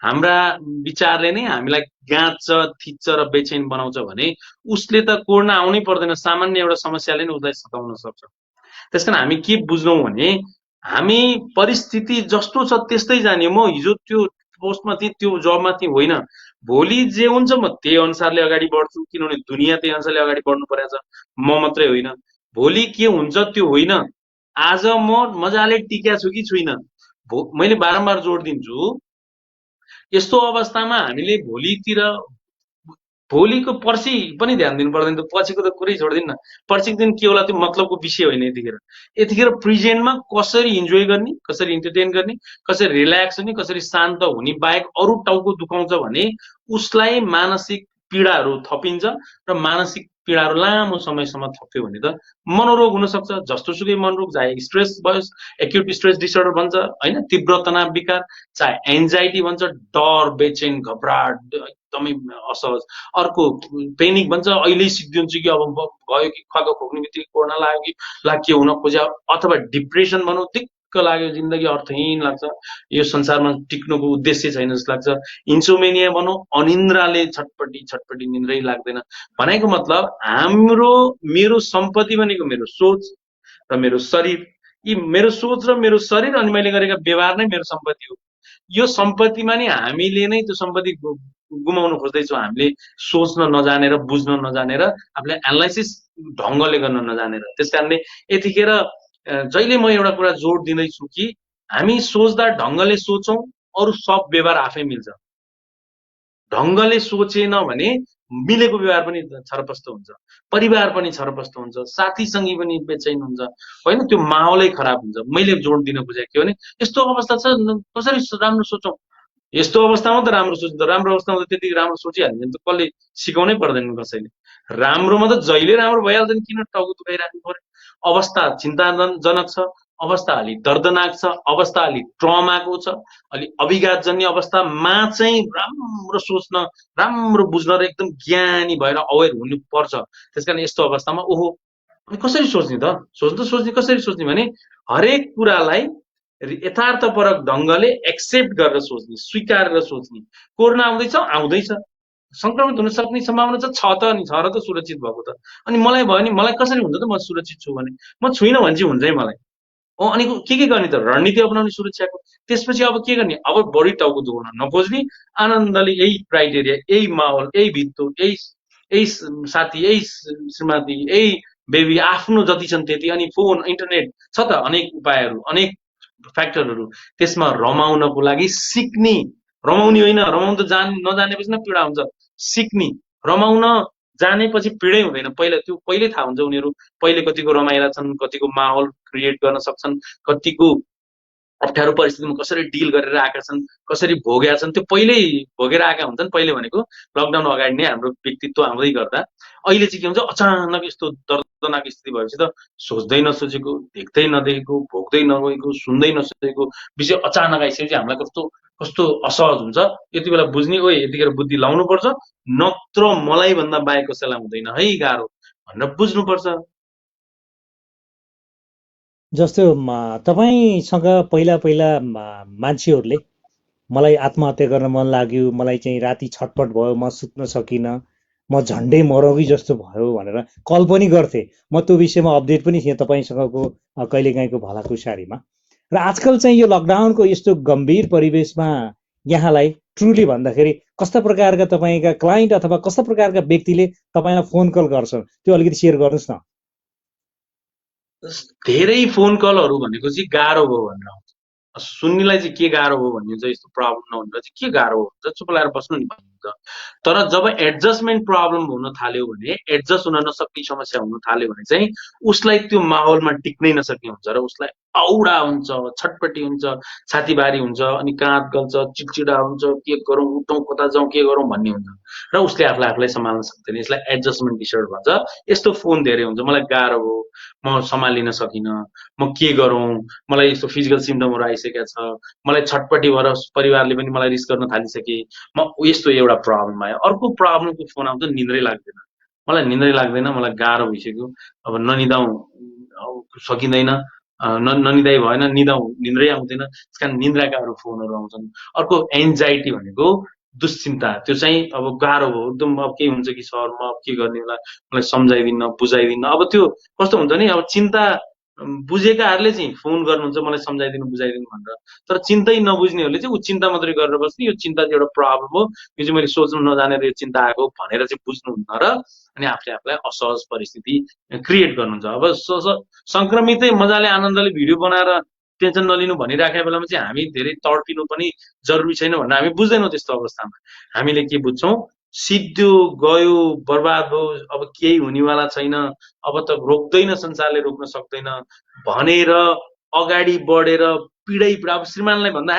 हाम्रा विचारले नै हामीलाई गाँच्छ, थिच्छ र बेचैन बनाउँछ भने उसले त कोर्न आउनै पर्दैन, सामान्य एउटा समस्याले नै उसलाई सताउन सक्छ। त्यसकारण हामी के बुझ्छौँ भने हामी परिस्थिति जस्तो छ त्यस्तै जाने। म हिजो त्यो पोस्टमा थिएँ, त्यो जबमा थिएँ होइन, भोलि जे हुन्छ म त्यही अनुसारले अगाडि बढ्छु, किनभने दुनियाँ त्यही अनुसारले अगाडि बढ्नु परेको छ, म मात्रै होइन। भोलि के हुन्छ त्यो होइन, आज म मजाले टिक्या छु कि छुइनँ। मैले बारम्बार जोड दिन्छु, यस्तो अवस्थामा हामीले भोलिको पर्सि पनि ध्यान दिनु पर्दैन, त्यो पछिको त कुरै छोडिदिनु न, पर्सिको दिन के होला त्यो मतलबको विषय होइन। यतिखेर प्रेजेन्टमा कसरी इन्जोय गर्ने, कसरी इन्टरटेन गर्ने, कसरी रिल्याक्स हुने, कसरी शान्त हुने बाहेक अरू टाउको दुखाउँछ भने उसलाई मानसिक पीडाहरू थपिन्छ र मानसिक पीडाहरू लामो समयसम्म थप्यो भने त मनोरोग हुनसक्छ। जस्तो सुकै मनोरोग, चाहे स्ट्रेस भयो, एक्युट स्ट्रेस डिसअर्डर भन्छ होइन, तीव्र तनाव विकार, चाहे एन्जाइटी भन्छ, डर, बेचैन, घबराहट, एकदमै असहज। अर्को पेनिक भन्छ, अहिले सिद्धिन्छ कि अब गयो कि खुवाको खोक्ने बित्तिकै कोरोना लाग्यो कि ला के हुन खोज्यो, अथवा डिप्रेसन भनौँ, दिक्क लाग्यो, जिन्दगी अर्थहीन लाग्छ, यो संसारमा टिक्नुको उद्देश्य छैन जस्तो लाग्छ। इन्सोमेनिया भनौँ, अनिन्द्राले छटपटी निन्द्रै लाग्दैन। भनेको मतलब मेरो सम्पत्ति भनेको मेरो सोच र मेरो शरीर, यी मेरो सोच र मेरो शरीर अनि मैले गरेका व्यवहार नै मेरो सम्पत्ति हो। यो सम्पत्तिमा नि हामीले नै त्यो सम्पत्ति गुमाउन खोज्दैछौँ। हामीले सोच्न नजानेर, बुझ्न नजानेर, आफूले एनालाइसिस ढङ्गले गर्न नजानेर। त्यस कारणले यतिखेर जहिले म एउटा कुरा जोड दिँदैछु कि हामी सोच्दा ढङ्गले सोचौँ, अरू सब व्यवहार आफै मिल्छ। ढङ्गले सोचेन भने मिलेको व्यवहार पनि छरपष्ट हुन्छ, परिवार पनि छरपष्ट हुन्छ, साथीसँगी पनि बेचैन हुन्छ, होइन? त्यो माहौलै खराब हुन्छ। मैले जोड दिन खोजेको के हो भने यस्तो अवस्था छ, कसरी राम्रो सोचौँ। यस्तो अवस्थामा त राम्रो सोच्नु, त राम्रो अवस्थामा त त्यति राम्रो सोचिहाल्यो भने त कसले सिकाउनै पर्दैन कसैले। राम्रोमा त जहिले राम्रो भइहाल्छ नि, किन टाउको दुखाइराख्नु पर्यो। अवस्था चिन्ताजनक छ, अवस्था अलिक दर्दनाक छ, अवस्था अलिक ट्रमाको छ, अलिक अभिघातजन्य अवस्थामा चाहिँ राम्रो सोच्न, राम्रो बुझ्न र एकदम ज्ञानी भएर अवेर हुनुपर्छ। त्यस कारण यस्तो अवस्थामा ओहो कसरी सोच्ने त, सोच्ने कसरी सोच्ने भने हरेक कुरालाई यथार्थपरक ढङ्गले एक्सेप्ट गरेर सोच्ने, स्वीकार गरेर सोच्ने। कोरोना आउँदैछ, आउँदैछ, संक्रमित हुन सक्ने सम्भावना छ त, अनि छ र त सुरक्षित भएको त। अनि मलाई भयो नि, मलाई कसरी हुन्छ त म सुरक्षित छु भने, म छुइनँ भने चाहिँ हुन्छ है मलाई। अनि के गर्ने त, रणनीति अपनाउने सुरक्षाको। त्यसपछि अब के गर्ने, अब बढी टाउको दुखाउन नखोज्ने, आनन्दले यही क्राइटेरिया, यही माहौल, यही भित्तो, यही यही साथी, यही श्रीमती, यही बेबी, आफ्नो जति छन् त्यति, अनि फोन, इन्टरनेट छ त, अनेक उपायहरू, अनेक फ्याक्टरहरू। त्यसमा रमाउनको लागि सिक्ने, रमाउने होइन, रमाउनु त नजानेपछि न पीडा हुन्छ। सिक्ने, रमाउन जानेपछि पीडै हुँदैन। पहिला त्यो पहिल्यै थाहा हुन्छ उनीहरू पहिले कतिको रमाइला छन्, कतिको माहौल क्रिएट गर्न सक्छन्, कतिको अप्ठ्यारो परिस्थितिमा कसरी डिल गरेर आएका छन्, कसरी भोगेका छन्, त्यो पहिल्यै भोगेर आएका हुन्छन्। पहिले भनेको लकडाउन अगाडि नै हाम्रो व्यक्तित्व आउँदै गर्दा। अहिले चाहिँ के हुन्छ, अचानक यस्तो दर्दनाक स्थिति भएपछि त सोच्दै नसोचेको, देख्दै नदेखेको, भोग्दै नगएको, सुन्दै नसुनेको विषय अचानक आइसकेपछि हामीलाई कस्तो कस्तो असहज हुन्छ। यति बेला बुझ्ने, ओए यतिखेर बुद्धि लाउनु पर्छ, नत्र मलाई भन्दा बाहेक कसैलाई हुँदैन है गाह्रो भनेर बुझ्नुपर्छ। जस्तो तपाईँसँग पहिला पहिला मान्छेहरूले मलाई आत्महत्या गर्न मन लाग्यो, मलाई चाहिँ राति छटपट भयो, म सुत्न सकिनँ, म झन्डै मरौँ कि जस्तो भयो भनेर कल पनि गर्थे। म त्यो विषयमा अपडेट पनि थिएँ तपाईँसँगको कहिलेकाहीँको भलाकुसारीमा। र आजकल चाहिँ यो लकडाउनको यस्तो गम्भीर परिवेशमा यहाँलाई ट्रुली भन्दाखेरि कस्ता प्रकारका तपाईँका क्लाइन्ट अथवा कस्ता प्रकारका व्यक्तिले तपाईँलाई फोन कल गर्छन्, त्यो अलिकति सेयर गर्नुहोस् न। धेरै फोन कलहरू भनेको चाहिँ गाह्रो भयो भनेर आउँछ। सुन्नेलाई चाहिँ के गाह्रो भयो भन्ने हुन्छ, यस्तो प्रब्लम नहुँदा चाहिँ के गाह्रो हो भन्छ, चुप लगाएर बस्नु नि भन्छ। तर जब एडजस्टमेन्ट प्रब्लम हुन थाल्यो भने, एडजस्ट हुन नसक्ने समस्या हुन थाल्यो भने चाहिँ उसलाई त्यो माहौलमा टिक्नै नसक्ने हुन्छ र उसलाई औडा हुन्छ, छटपटी हुन्छ, छातीभारी हुन्छ, अनि काँध गल्छ, चिडचिडा हुन्छ, के गरौँ, उठौँ, कता जाउँ, के गरौँ भन्ने हुन्छ, र उसले आफूलाई सम्हाल्न सक्दैन। यसलाई एडजस्टमेन्ट डिसअर्डर भन्छ। यस्तो फोन धेरै हुन्छ, मलाई गाह्रो हो, म सम्हालिन सकिनँ, म के गरौँ, मलाई यस्तो फिजिकल सिम्टमहरू आइसकेका छ, मलाई छटपट्टि भएर परिवारले पनि मलाई रिस गर्न थालिसके, म यस्तो एउटा प्रब्लम आयो। अर्को प्रब्लमको फोन आउँछ, निन्द्रै लाग्दैन, मलाई निन्द्रै लाग्दैन, मलाई गाह्रो भइसक्यो, अब ननिदाउँ सकिँदैन, ननिदाइ भएन, निदाउँ निन्द्रै आउँदैन, त्यस कारण निन्द्राका अरू फोनहरू आउँछन्। अर्को एन्जाइटी भनेको दुश्चिन्ता, त्यो चाहिँ अब गाह्रो भयो एकदम, अब के हुन्छ कि सर, म अब के गर्ने होला, मलाई सम्झाइदिन्न, बुझाइदिन्न। अब त्यो कस्तो हुन्छ नि, अब चिन्ता बुझेकाहरूले चाहिँ फोन गर्नुहुन्छ मलाई सम्झाइदिनु, बुझाइदिनु भनेर, तर चिन्तै नबुझ्नेहरूले चाहिँ ऊ चिन्ता मात्रै गरेर बस्ने, यो चिन्ता चाहिँ एउटा प्रब्लम हो, यो चाहिँ मैले सोच्नु नजानेर यो चिन्ता आएको भनेर चाहिँ बुझ्नुहुन्न र अनि आफूले आफूलाई असहज परिस्थिति क्रिएट गर्नुहुन्छ। अब सङ्क्रमितै मजाले आनन्दले भिडियो बनाएर टेन्सन नलिनु भनिराखेको बेलामा चाहिँ हामी धेरै तडपिनु पनि जरुरी छैन भनेर हामी बुझ्दैनौँ। त्यस्तो अवस्थामा हामीले के बुझ्छौँ, सिद्धियो गयो, बर्बाद भयो, अब केही हुनेवाला छैन, अब त रोक्दैन, संसारले रोक्न सक्दैन भनेर अगाडि बढेर पीडै पीडा। अब श्रीमानलाई भन्दा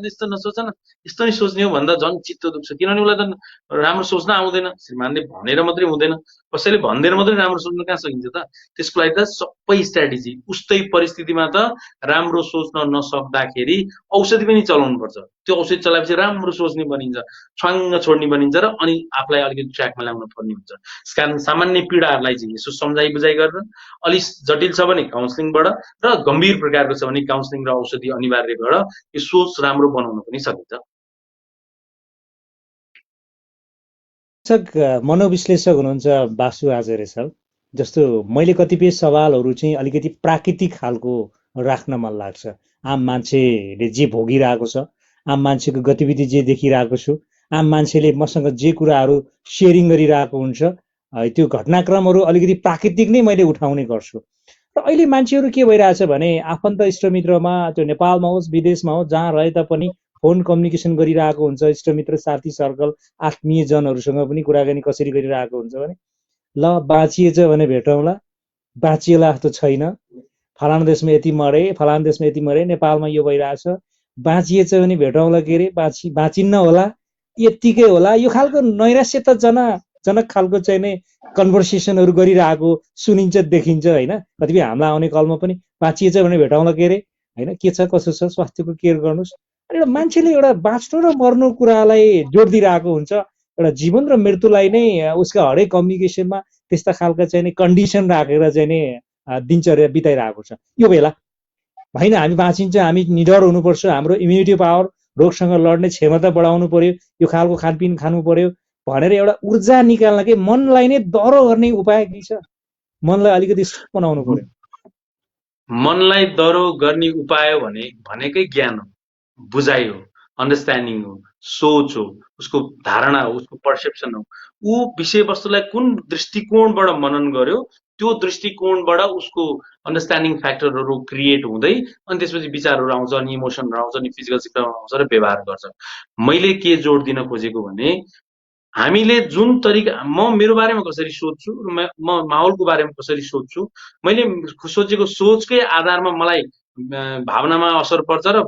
यस्तो नसोच न, यस्तो नै सोच्ने हो भन्दा झन् चित्त दुख्छ, किनभने उसलाई त राम्रो सोच्न आउँदैन। श्रीमानले भनेर मात्रै हुँदैन, कसैले भनिदिएर मात्रै राम्रो सोच्न कहाँ सकिन्छ त। त्यसको लागि त सबै स्ट्राटेजी, उस्तै परिस्थितिमा त राम्रो सोच्न नसक्दाखेरि औषधि पनि चलाउनु पर्छ। त्यो औषधि चलाएपछि राम्रो सोच्ने बनिन्छ, छ्वाङ्ग छोड्ने बनिन्छ र अनि आफूलाई अलिकति ट्र्याकमा ल्याउन पर्ने हुन्छ। त्यस कारण सामान्य पीडाहरूलाई चाहिँ यसो सम्झाइ बुझाइ गरेर, अलिक जटिल छ भने काउन्सिलिङबाट, र गम्भीर प्रकारको छ भने काउन्सिलिङ र औषधि अनिवार्य भएर यो सोच राम्रो बनाउन पनि सकिन्छ। मनोविश्लेषक हुनुहुन्छ बासु आचार्य सर। जस्तो मैले कतिपय सवालहरू चाहिँ अलिकति प्राकृतिक खालको राख्न मन लाग्छ। आम मान्छेले जे भोगिरहेको छ, आम मान्छेको गतिविधि जे देखिरहेको छु, आम मान्छेले मसँग जे कुराहरू सेयरिङ गरिरहेको हुन्छ, त्यो घटनाक्रमहरू अलिकति प्राकृतिक नै मैले उठाउने गर्छु। र अहिले मान्छेहरू के भइरहेछ भने आफन्त इष्टमित्रमा त्यो नेपालमा होस् विदेशमा होस् जहाँ रहे तापनि फोन कम्युनिकेसन गरिरहेको हुन्छ, इष्टमित्र साथी सर्कल आत्मीयजनहरूसँग पनि कुराकानी कसरी गरिरहेको हुन्छ भने ल बाँचिएछ भने भेटौँला, बाँचिएला जस्तो छैन, फलाना देशमा यति मरे, फलाना देशमा यति मरे, नेपालमा यो भइरहेछ, बाँचिएछ भने भेटौँला, के अरे बाँचिन्न होला, यत्तिकै होला, यो खालको नैराश्यताजनक खालको चाहिँ नै कन्भर्सेसनहरू गरिरहेको सुनिन्छ देखिन्छ होइन। कतिपय हामीलाई आउने कलमा पनि बाँचिएछ भने भेटौँला, के अरे होइन, के छ कसो छ, स्वास्थ्यको केयर गर्नुहोस्। अनि एउटा मान्छेले एउटा बाँच्नु र मर्नु कुरालाई जोड दिइरहेको हुन्छ, एउटा जीवन र मृत्युलाई नै उसका हरेक कम्युनिकेसनमा त्यस्ता खालका चाहिँ नि कन्डिसन राखेर चाहिँ नि दिनचर्या बिताइरहेको छ। यो बेला होइन हामी बाँचिन्छ, हामी निडर हुनुपर्छ, हाम्रो इम्युनिटी पावर, रोगसँग लड्ने क्षमता बढाउनु पर्यो, यो खालको खानपिन खानु पर्यो भनेर एउटा ऊर्जा निकाल्न के मनलाई नै दह्रो गर्ने उपाय के छ? मनलाई अलिकति बनाउनु पर्यो। मनलाई दह्रो गर्ने उपाय भनेकै ज्ञान हो, बुझाइ हो, अन्डरस्ट्यान्डिङ हो, सोच हो, उसको धारणा हो, उसको पर्सेप्सन हो। ऊ विषयवस्तुलाई कुन दृष्टिकोणबाट मनन गर्यो त्यो दृष्टिकोणबाट उसको अन्डरस्ट्यान्डिङ फ्याक्टरहरू क्रिएट हुँदै अनि त्यसपछि विचारहरू आउँछ, अनि इमोसनहरू आउँछ, अनि फिजिकल सिम्टम आउँछ र व्यवहार गर्छ। मैले के जोड दिन खोजेको भने हामीले जुन तरिका मेरो बारेमा कसरी सोच्छु, म माहौलको बारेमा कसरी सोच्छु, मैले सोचेको सोचकै आधारमा मलाई भावनामा असर पर्छ र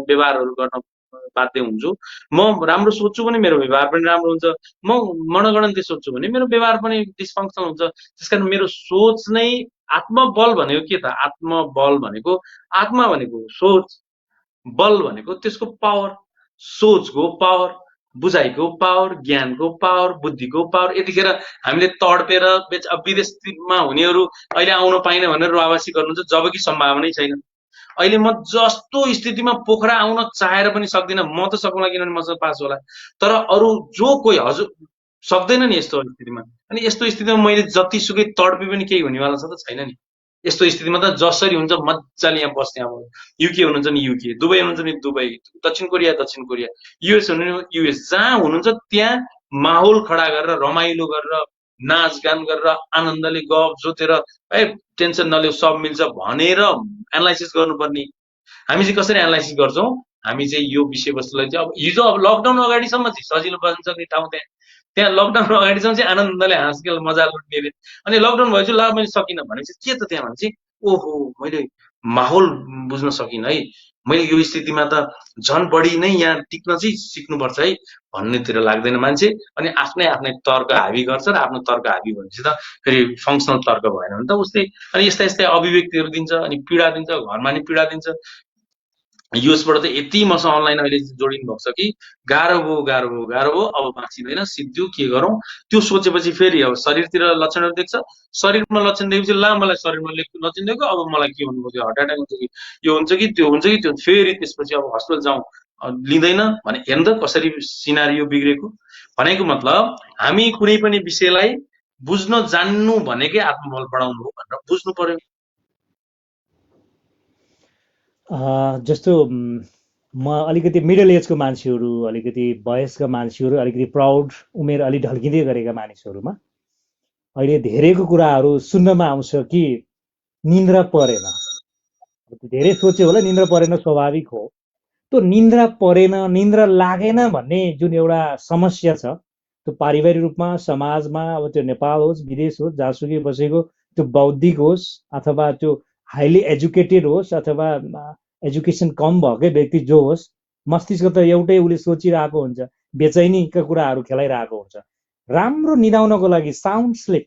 व्यवहारहरू गर्न बाध्य हुन्छु। म राम्रो सोच्छु भने मेरो व्यवहार पनि राम्रो हुन्छ, म मनगणन्ती सोच्छु भने मेरो व्यवहार पनि डिसफङ्क्सनल हुन्छ। त्यसकारण मेरो सोच नै आत्मबल भनेको के त? आत्मबल भनेको आत्मा भनेको सोच, बल भनेको त्यसको पावर, सोचको पावर, बुझाइको पावर, ज्ञानको पावर, बुद्धिको पावर। यतिखेर हामीले तडपेर विदेशमा हुनेहरू अहिले आउन पाइन भनेर रुवावासी गर्नुहुन्छ, जबकि सम्भावनै छैन। अहिले म जस्तो स्थितिमा पोखरा आउन चाहेर पनि सक्दिनँ, म त सकौँला किनभने मसँग पास होला, तर अरू जो कोही हजुर सक्दैन नि यस्तो स्थितिमा। अनि यस्तो स्थितिमा मैले जतिसुकै तडपे पनि केही हुनेवाला छ त छैन नि। यस्तो स्थितिमा त जसरी हुन्छ मजाले यहाँ बस्ने। अब युके हुनुहुन्छ नि युके, दुबई हुनुहुन्छ नि दुबई, दक्षिण कोरिया दक्षिण कोरिया, युएस हुनुहुन्छ युएस, जहाँ हुनुहुन्छ त्यहाँ माहौल खडा गरेर रमाइलो गरेर नाचगान गरेर आनन्दले गफ जोतेर टेन्सन नलियो सब मिल्छ भनेर एनालाइसिस गर्नुपर्ने। हामी चाहिँ कसरी एनालाइसिस गर्छौँ? हामी चाहिँ यो विषयवस्तुलाई चाहिँ अब हिजो अब लकडाउन अगाडिसम्म चाहिँ सजिलो बस्न सक्ने ठाउँ त्यहाँ लकडाउन अगाडिसम्म चाहिँ आनन्दले हाँसखेल मजा लुट्ने अरे। अनि लकडाउन भएपछि ल मैले सकिनँ भनेपछि के त त्यहाँ भनेपछि ओहो मैले माहौल बुझ्न सकिनँ है, मैले यो स्थितिमा त झन् बढी नै यहाँ टिक्न चाहिँ सिक्नुपर्छ है भन्नेतिर लाग्दैन मान्छे। अनि आफ्नै आफ्नै तर्क हावी गर्छ र आफ्नो तर्क हावी भएपछि त फेरि फङ्सनल तर्क भएन भने त उसले अनि यस्ता यस्ता अभिव्यक्तिहरू दिन्छ, अनि पीडा दिन्छ, घरमा नि पीडा दिन्छ। युएसबाट त यति मसँग अनलाइन अहिले जोडिनु भएको छ कि गाह्रो भयो, अब बाँचिँदैन, सिद्धि के गरौँ त्यो सोचेपछि फेरि अब शरीरतिर लक्षणहरू देख्छ, शरीरमा लक्षण देखेपछि ला मलाई शरीरमा लक्षण देख्यो, अब मलाई के भन्नु पर्यो, हार्ट एट्याक हुन्छ कि यो हुन्छ कि त्यो हुन्छ कि त्यो, फेरि त्यसपछि अब हस्पिटल जाउँ लिँदैन भने हेर्नु त कसरी सिनारियो बिग्रेको। भनेको मतलब हामी कुनै पनि विषयलाई बुझ्न जान्नु भनेकै आत्मबल बढाउनु हो भनेर बुझ्नु पर्यो। जस्तो म अलिकति मिडल एजको मान्छेहरू, अलिकति वयस्क मान्छेहरू, अलिकति प्राउड उमेर अलि ढल्किँदै गरेका मानिसहरूमा अहिले धेरैको कुराहरू सुन्नमा आउँछ कि निन्द्रा परेन। धेरै सोच्यो होला निन्द्रा परेन, स्वाभाविक हो। त्यो निन्द्रा परेन, निन्द्रा लागेन भन्ने जुन एउटा समस्या छ, त्यो पारिवारिक रूपमा समाजमा, अब त्यो नेपाल होस् विदेश होस् जहाँसुकै बसेको, त्यो बौद्धिक होस् अथवा त्यो हाइली एजुकेटेड होस् अथवा एजुकेसन कम भएकै व्यक्ति जो होस्, मस्तिष्क त एउटै उसले सोचिरहेको हुन्छ, बेचैनीका कुराहरू खेलाइरहेको हुन्छ। राम्रो निदाउनको लागि साउन्ड स्लिप,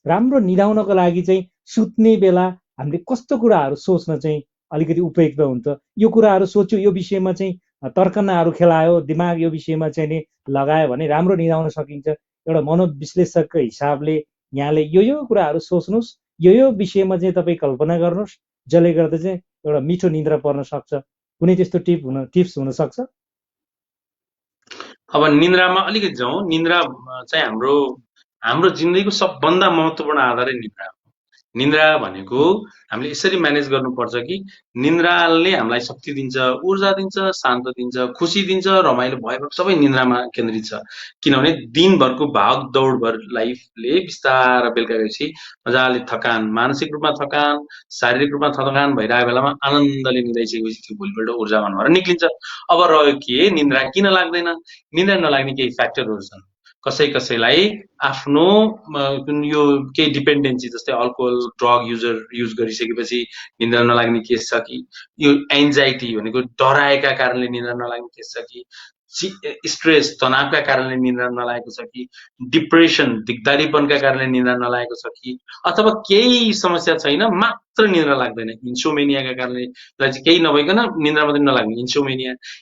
राम्रो निदाउनको लागि चाहिँ सुत्ने बेला हामीले कस्तो कुराहरू सोच्न चाहिँ अलिकति उपयुक्त हुन्छ, यो कुराहरू सोच्यो, यो विषयमा चाहिँ तर्कनाहरू खेलायो, दिमाग यो विषयमा चाहिँ नि लगायो भने राम्रो निदाउन सकिन्छ। एउटा मनोविश्लेषकको हिसाबले यहाँले यो कुराहरू सोच्नुहोस्, यो विषयमा चाहिँ तपाईँ कल्पना गर्नुहोस्, जसले गर्दा चाहिँ एउटा मिठो निद्रा पर्न सक्छ। कुनै त्यस्तो टिप्स हुन सक्छ? अब निन्द्रामा अलिकति जाउँ। निन्द्रा चाहिँ हाम्रो जिन्दगीको सबभन्दा महत्त्वपूर्ण आधारै निद्रा हो। निन्द्रा भनेको हामीले यसरी म्यानेज गर्नुपर्छ कि निन्द्राले हामीलाई शक्ति दिन्छ, ऊर्जा दिन्छ, शान्त दिन्छ, खुसी दिन्छ, रमाइलो भएर सबै निन्द्रामा केन्द्रित छ। किनभने दिनभरको भाग दौडभर लाइफले बिस्तार बेलुका गएपछि मजाले थकान, मानसिक रूपमा थकान, शारीरिक रूपमा थकान भइरहेको बेलामा आनन्दले निदाइसकेपछि त्यो भोलिपल्ट ऊर्जावान भएर निक्लिन्छ। अब रह्यो के निन्द्रा किन लाग्दैन? निन्द्रा नलाग्ने केही फ्याक्टरहरू छन्। कसैलाई आफ्नो यो केही डिपेन्डेन्सी जस्तै अल्कोहल ड्रग युज गरिसकेपछि निन्द्रा नलाग्ने केस छ कि, यो एन्जाइटी भनेको डराएका कारणले निन्द्रा नलाग्ने केस छ कि, स्ट्रेस तनावका कारणले निन्द्रा नलागेको छ कि, डिप्रेसन दिगदारीपनका कारणले निन्द्रा नलागेको छ कि, अथवा केही समस्या छैन मात्र निन्द्रा लाग्दैन, इन्सोमेनियाका कारणले केही नभइकन निन्द्रा मात्रै नलाग्ने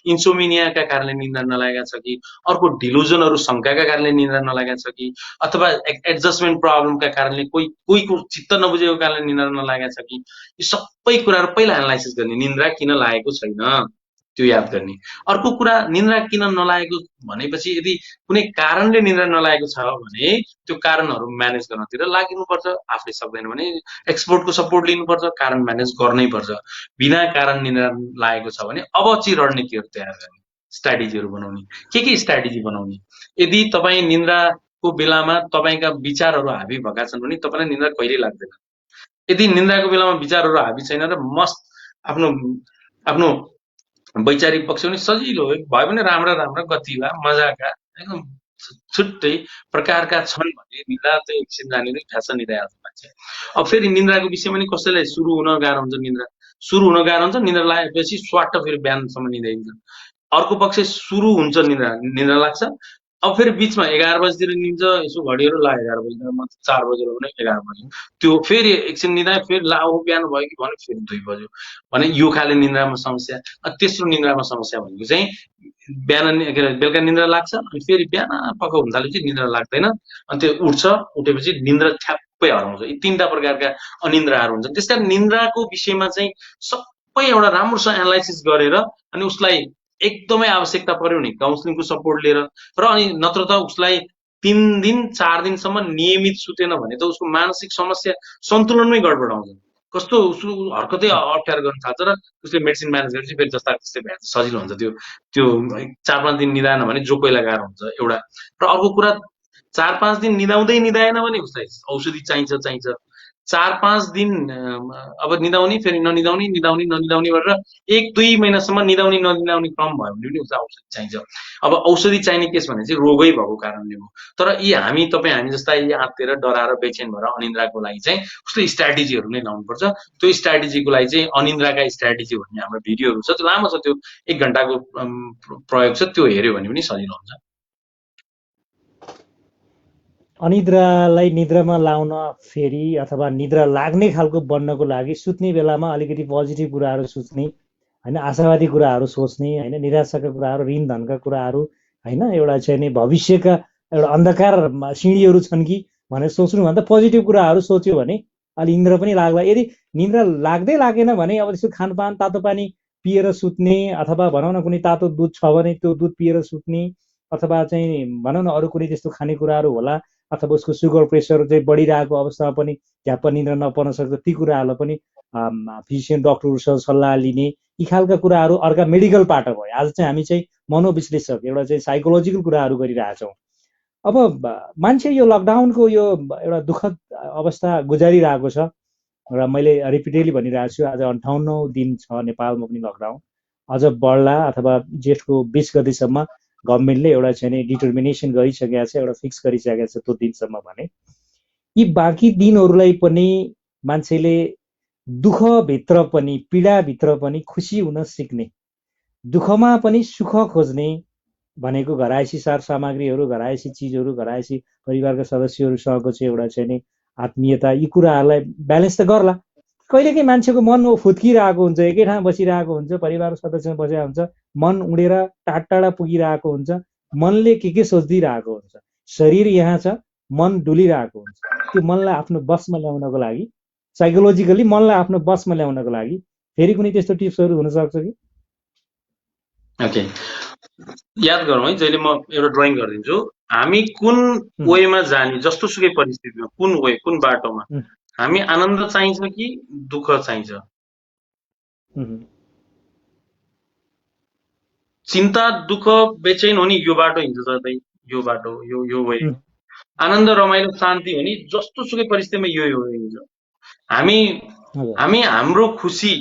इन्सोमेनियाका कारणले निन्द्रा नलागेका छ कि, अर्को डिलुजनहरू शङ्काका कारणले निन्द्रा नलागेका छ कि, अथवा एडजस्टमेन्ट प्रब्लमका कारणले कोहीको चित्त नबुझेको कारणले निन्द्रा नलागेका छ कि, यो सबै कुराहरू पहिला एनालाइसिस गर्ने, निन्द्रा किन लागेको छैन त्यो याद गर्ने। अर्को कुरा निन्द्रा किन नलागेको भनेपछि यदि कुनै कारणले निन्द्रा नलागेको छ भने त्यो कारणहरू म्यानेज गर्नतिर लागिनुपर्छ। आफूले सक्दैन भने एक्सपर्टको सपोर्ट लिनुपर्छ, कारण म्यानेज गर्नै पर्छ। बिना कारण निन्द्रा लागेको छ भने अब चाहिँ रणनीतिहरू तयार गर्ने, स्ट्राटेजीहरू बनाउने। के स्ट्राटेजी बनाउने? यदि तपाईँ निन्द्राको बेलामा तपाईँका विचारहरू हाबी भएका छन् भने तपाईँलाई निन्द्रा कहिल्यै लाग्दैन। यदि निन्द्राको बेलामा विचारहरू हाबी छैन र मस्त आफ्नो वैचारिक पक्ष पनि सजिलो भयो भने राम्रा गतिला मजाका एकदम छुट्टै प्रकारका छन् भने निन्द्रा त एकछिन जाने फ्यासन निदाइहाल्छ मान्छे। अब फेरि निन्द्राको विषयमा नि कसैलाई सुरु हुन गाह्रो हुन्छ, निन्द्रा सुरु हुन गाह्रो हुन्छ, निन्द्रा लागेपछि स्वाट फेरि बिहानसम्म निदाइन्छ। अर्को पक्ष सुरु हुन्छ निन्द्रा लाग्छ, अब फेरि बिचमा 11 बजीतिर निन्छ, यसो घडीहरू ला 11 बजीतिर म 4 बजेर भने 11 बज्यो, त्यो फेरि एकछिन निदाए फेरि ला बिहान भयो कि भने फेरि 2 बज्यो भने यो खाले निन्द्रामा समस्या। तेस्रो निन्द्रामा समस्या भनेको चाहिँ बिहान बेलुका निन्द्रा लाग्छ अनि फेरि बिहान पक्क हुन थालेपछि निन्द्रा लाग्दैन, अनि त्यो उठेपछि निन्द्रा ठ्याप्पै हराउँछ। यी 3टा प्रकारका अनिन्द्राहरू हुन्छन्। त्यसकारण निन्द्राको विषयमा चाहिँ सबै एउटा राम्रोसँग एनालाइसिस गरेर अनि उसलाई एकदमै आवश्यकता पर्यो भने काउन्सिलिङको सपोर्ट लिएर र अनि नत्र त उसलाई 3 दिन 4 दिनसम्म नियमित सुतेन भने त उसको मानसिक समस्या सन्तुलनमै गडबड आउँछ। कस्तो उसको हरकतै अप्ठ्यारो गर्न थाल्छ र उसले मेडिसिन म्यानेज गरेपछि फेरि जस्ता त्यस्तै भइहाल्छ, सजिलो हुन्छ। त्यो 4-5 दिन निदाएन भने जो कोही लगाएर हुन्छ एउटा। र अर्को कुरा 4-5 दिन निदाएन भने उसलाई औषधि चाहिन्छ। 4-5 दिन अब निदाउने फेरि ननिदाउने ननिदाउने गरेर 1-2 महिनासम्म निदाउने ननिदाउने क्रम भयो भने पनि उसलाई औषधि चाहिन्छ। अब औषधि चाहिने केस भने चाहिँ रोगै भएको कारणले हो। तर यी हामी जस्ता यी आत्तिएर डराएर बेचैन भएर अनिन्द्राको लागि चाहिँ उसले स्ट्राटेजीहरू नै लाउनुपर्छ। त्यो स्ट्राटेजीको लागि चाहिँ अनिन्द्राका स्ट्राटेजी भन्ने हाम्रो भिडियोहरू छ, त्यो लामो छ, त्यो 1 घण्टाको प्रयोग छ, त्यो हेऱ्यो भने पनि सजिलो हुन्छ। अनिद्रालाई निद्रामा लाउन फेरि अथवा निद्रा लाग्ने खालको बन्नको लागि सुत्ने बेलामा अलिकति पोजिटिभ कुराहरू सोच्ने हैन, आशावादी कुराहरू सोच्ने हैन, निराशाका कुराहरू, ऋण धनका कुराहरू हैन, एउटा चाहिँ नि भविष्यका एउटा अन्धकार सिँढीहरू छन् कि भनेर सोच्नु भन्दा पोजिटिभ कुराहरू सोच्यो भने अलि निद्रा पनि लाग्ला। यदि निद्रा लाग्दै लागेन भने अब त्यसो खानपान तातो पानी पिएर सुत्ने अथवा भनौँ न कुनै तातो दुध छ भने त्यो दुध पिएर सुत्ने अथवा चाहिँ भनौँ न अरू कुनै त्यस्तो खानेकुराहरू होला अथवा उसको सुगर प्रेसर चाहिँ बढिरहेको अवस्थामा पनि झ्याप्प निद्रा नपर्न सक्छ, ती कुराहरूलाई पनि फिजिसियन डक्टरहरूसँग सल्लाह लिने, यी खालका कुराहरू अर्का मेडिकल पार्ट भयो। आज चाहिँ हामी चाहिँ मनोविश्लेषक एउटा चाहिँ साइकोलोजिकल कुराहरू गरिरहेछौँ। अब मान्छे यो लकडाउनको यो एउटा दुःखद अवस्था गुजारिरहेको छ र मैले रिपिटेडली भनिरहेको छु, आज 58औं दिन छ नेपालमा पनि लकडाउन। अझ बढ्ला अथवा जेठको 20 गतेसम्म गभर्मेन्टले एउटा चाहिँ डिटर्मिनेसन गरिसकेको छ, एउटा फिक्स गरिसकेको छ त्यो दिनसम्म भने यी बाँकी दिनहरूलाई पनि मान्छेले दुःखभित्र पनि पीडाभित्र पनि खुसी हुन सिक्ने, दुःखमा पनि सुख खोज्ने भनेको घरायसी सार सामग्रीहरू, घरायसी चिजहरू, घरायसी परिवारका सदस्यहरूसँगको चाहिँ एउटा चाहिँ नि आत्मीयता, यी कुराहरूलाई ब्यालेन्स त गर्ला। कहिलेकाहीँ मान्छेको मन फुत्किरहेको हुन्छ, एकै ठाउँ बसिरहेको हुन्छ, परिवार सदस्य बसेको हुन्छ, मन उडेर टाढा पुगिरहेको हुन्छ, मनले के सोचिदिरहेको हुन्छ, शरीर यहाँ छ मन डुलिरहेको हुन्छ। त्यो मनलाई आफ्नो बसमा ल्याउनको लागि साइकोलोजिकली मनलाई आफ्नो बसमा ल्याउनको लागि फेरि कुनै त्यस्तो टिप्सहरू हुन सक्छ कि? ओके, याद गरौँ है, जहिले म एउटा ड्रइङ गरिदिन्छु, हामी कुन वेमा जाने, जस्तो सुकै परिस्थितिमा कुन वे, कुन बाटोमा हामी आनन्द चाहिन्छ कि दुःख चाहिन्छ? उहुँ, चिन्ता दुःख बेचैन हो नि यो बाटो हिँड्छ सधैँ, यो बाटो यो वे। उहुँ, आनन्द रमाइलो शान्ति हो नि जस्तो सुकै परिस्थितिमा यो हिँड्छ। हामी हजुर। हामी हाम्रो खुसी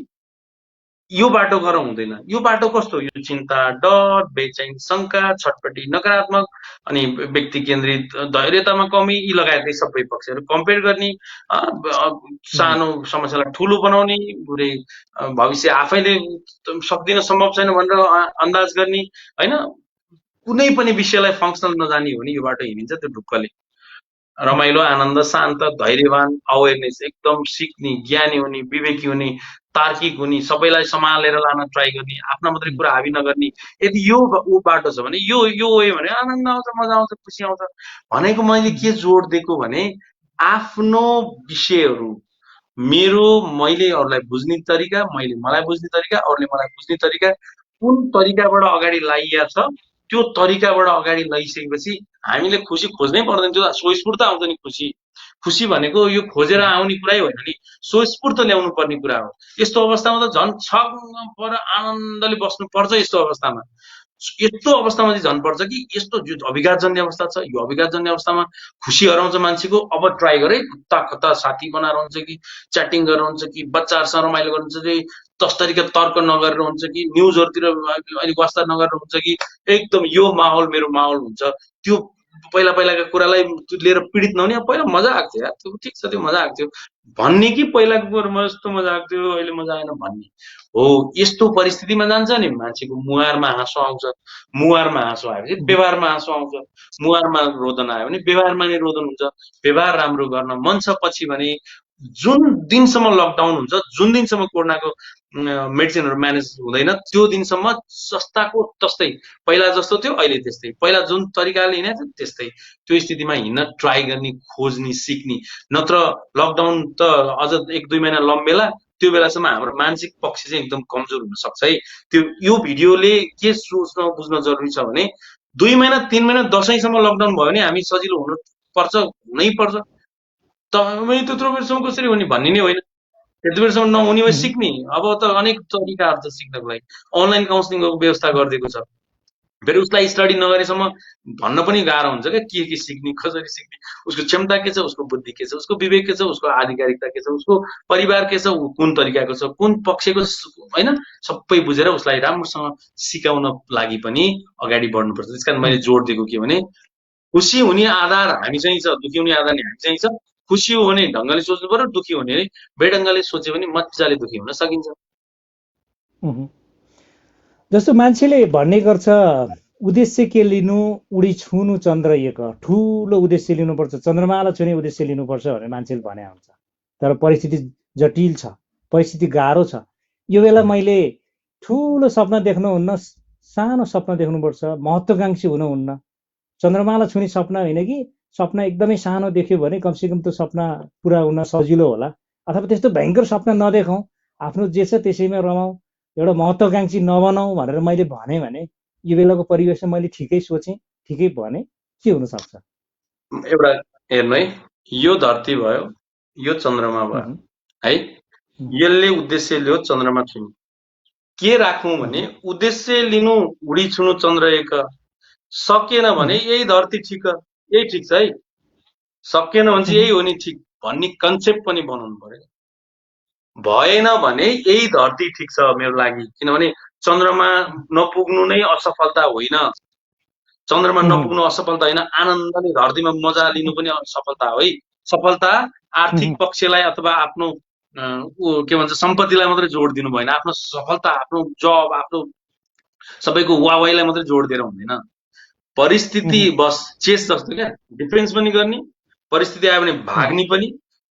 यो बाटो गएर हुँदैन। यो बाटो कस्तो हो? यो चिन्ता, डर, बेचैन, शङ्का, छटपटी, नकारात्मक अनि व्यक्ति केन्द्रित, धैर्यतामा कमी यी लगायतै सबै पक्षहरू कम्पेयर गर्ने, उहुँ, सानो समस्यालाई ठुलो बनाउने, पुरै भविष्य आफैले सक्दिन, सम्भव छैन भनेर अन्दाज गर्ने, होइन? कुनै पनि विषयलाई फङ्सनल नजानी हो भने यो बाटो हिँडिन्छ त्यो ढुक्कले। रमाइलो, आनन्द, शान्त, धैर्यवान, अवेरनेस, एकदम सिक्ने, ज्ञानी हुने, विवेकी हुने, तार्किक हुने, सबैलाई सम्हालेर लान ट्राई गर्ने, आफ्ना मात्रै उहुँ, कुरा हाबी नगर्ने, यदि यो ऊ बाटो छ भने यो हो भने आनन्द आउँछ, मजा आउँछ, खुसी आउँछ। भनेको मैले उहुँ, के जोड दिएको भने आफ्नो विषयहरू मैले अरूलाई बुझ्ने तरिका, मैले मलाई बुझ्ने तरिका, अरूले मलाई बुझ्ने तरिका, कुन तरिकाबाट अगाडि लाइया छ त्यो तरिकाबाट अगाडि लैसकेपछि हामीले खुसी खोज्नै पर्दैन। त्यो स्वस्फूर्त आउँछ नि खुसी। खुसी भनेको यो खोजेर उहुँ, आउने कुरै होइन नि, स्वस्फूर्त ल्याउनु पर्ने कुरा हो। यस्तो अवस्थामा त झन् छङ्ग पर आनन्दले बस्नु पर्छ। यस्तो अवस्थामा चाहिँ झन् पर्छ कि यस्तो जो अभिघातजन्य अवस्था छ, यो अभिघातजन्य अवस्थामा खुसी हराउँछ मान्छेको। अब ट्राई गर है, खुत्ता खत्ता साथी बनाएर हुन्छ कि च्याटिङ गरेर हुन्छ कि बच्चाहरूसँग रमाइलो गर्नुहुन्छ कि 10 तरिका तर्क नगरेर हुन्छ कि न्युजहरूतिर अलिक वास्ता नगरेर हुन्छ कि एकदम यो माहौल मेरो माहौल हुन्छ। त्यो पहिलाका कुरालाई लिएर पीडित नहुने। अब पहिला मजा आएको थियो यार, त्यो ठिक छ, त्यो मजा आएको थियो भन्ने कि पहिलाको कुरामा यस्तो मजा आएको थियो अहिले मजा आएन भन्ने हो। यस्तो परिस्थितिमा जान्छ नि मान्छेको मुहारमा हाँसो आउँछ। मुहारमा हाँसो आएपछि उहुँ, व्यवहारमा हाँसो आउँछ। मुहारमा रोदन आयो भने व्यवहारमा नै रोदन हुन्छ। व्यवहार राम्रो गर्न मन छ पछि भने जुन दिनसम्म लकडाउन हुन्छ, जुन दिनसम्म कोरोनाको मेडिसिनहरू म्यानेज हुँदैन, त्यो दिनसम्म जस्ताको तस्तै, पहिला जस्तो थियो अहिले त्यस्तै, पहिला जुन तरिकाले हिँडेको थियो त्यस्तै, त्यो स्थितिमा हिँड्न ट्राई गर्ने, खोज्ने, सिक्ने। नत्र लकडाउन त अझ 1-2 महिना लम्बेला, त्यो बेलासम्म हाम्रो मानसिक पक्ष चाहिँ एकदम कमजोर हुन सक्छ है। त्यो यो भिडियोले के सोच्न बुझ्न जरुरी छ भने 2 महिना 3 महिना दशैंसम्म लकडाउन भयो भने हामी सजिलो हुनु पर्छ, हुनै पर्छ। तपाईँ त्यत्रो बेरसम्म कसरी हुने भन्ने नै होइन। त्यति बेरसम्म नहुने भए उहुँ, सिक्ने। अब त अनेक तरिकाहरू छ सिक्नको लागि। अनलाइन काउन्सिलिङको व्यवस्था गरिदिएको छ। फेरि उसलाई स्टडी नगरेसम्म भन्न पनि गाह्रो हुन्छ क्या, के सिक्ने, कसरी सिक्ने, उसको क्षमता के छ, उसको बुद्धि के छ, उसको विवेक के छ, उसको आधिकारिकता के छ, उसको परिवार के छ, ऊ कुन तरिकाको छ, कुन पक्षको होइन, सबै बुझेर उसलाई राम्रोसँग सिकाउन लागि पनि अगाडि बढ्नुपर्छ। त्यस कारण मैले उहुँ, जोड दिएको के भने खुसी हुने आधार हामी चाहिँ छ, दुःखी हुने आधार हामी चाहिँ छ। खुसी हो भने ढङ्गले सोच्नु पर्यो, दुःखी हुने बेढङ्गले सोच्यो भने मजाले दुःखी हुन सकिन्छ। उहुँ। जस्तो मान्छेले भन्ने गर्छ उद्देश्य के लिनु, उडी छुनु चन्द्र एक, ठुलो उद्देश्य लिनुपर्छ, चन्द्रमाला छुने उद्देश्य लिनुपर्छ भनेर मान्छेले भने हुन्छ। तर परिस्थिति जटिल छ, परिस्थिति गाह्रो छ। यो बेला मैले ठुलो सपना देख्नुहुन्न, सानो सपना देख्नुपर्छ, महत्त्वकाङ्क्षी हुनुहुन्न। चन्द्रमाला छुने सपना होइन कि सपना एकदमै सानो देख्यो भने कमसेकम त्यो सपना पुरा हुन सजिलो होला। अथवा त्यस्तो भयङ्कर सपना नदेखौँ, आफ्नो जे छ त्यसैमा रमाउँ, एउटा महत्त्वकाङ्क्षी नबनाऊ भनेर मैले भने यो बेलाको परिवेशमा मैले ठिकै सोचेँ, ठिकै भने के हुनसक्छ? एउटा हेर्नु है, यो धरती भयो, यो चन्द्रमा भयो उहुँ, है। उहुँ, यसले उद्देश्य लियो चन्द्रमा छुनु। के राखौँ भने उहुँ, उद्देश्य लिनु उडी छुनु चन्द्र एक, सकेन भने उहुँ, यही धरती ठिक, यही ठिक छ है। सकेन भने चाहिँ उहुँ, यही हो नि ठिक भन्ने कन्सेप्ट पनि बनाउनु पर्यो। भएन भने यही धरती ठिक छ मेरो लागि, किनभने चन्द्रमा नपुग्नु नै असफलता होइन। चन्द्रमा उहुँ, नपुग्नु असफलता होइन, आनन्दले धरतीमा मजा लिनु पनि सफलता हो है। सफलता आर्थिक उहुँ, पक्षलाई अथवा आफ्नो के भन्छ सम्पत्तिलाई मात्रै जोड दिनु भएन। आफ्नो सफलता, आफ्नो जब, आफ्नो सबैको वाहवाहीलाई मात्रै जोड दिएर हुँदैन। परिस्थिति उहुँ, बस चेस जस्तो क्या, डिफेन्स पनि गर्ने, परिस्थिति आयो भने उहुँ, भाग्ने पनि,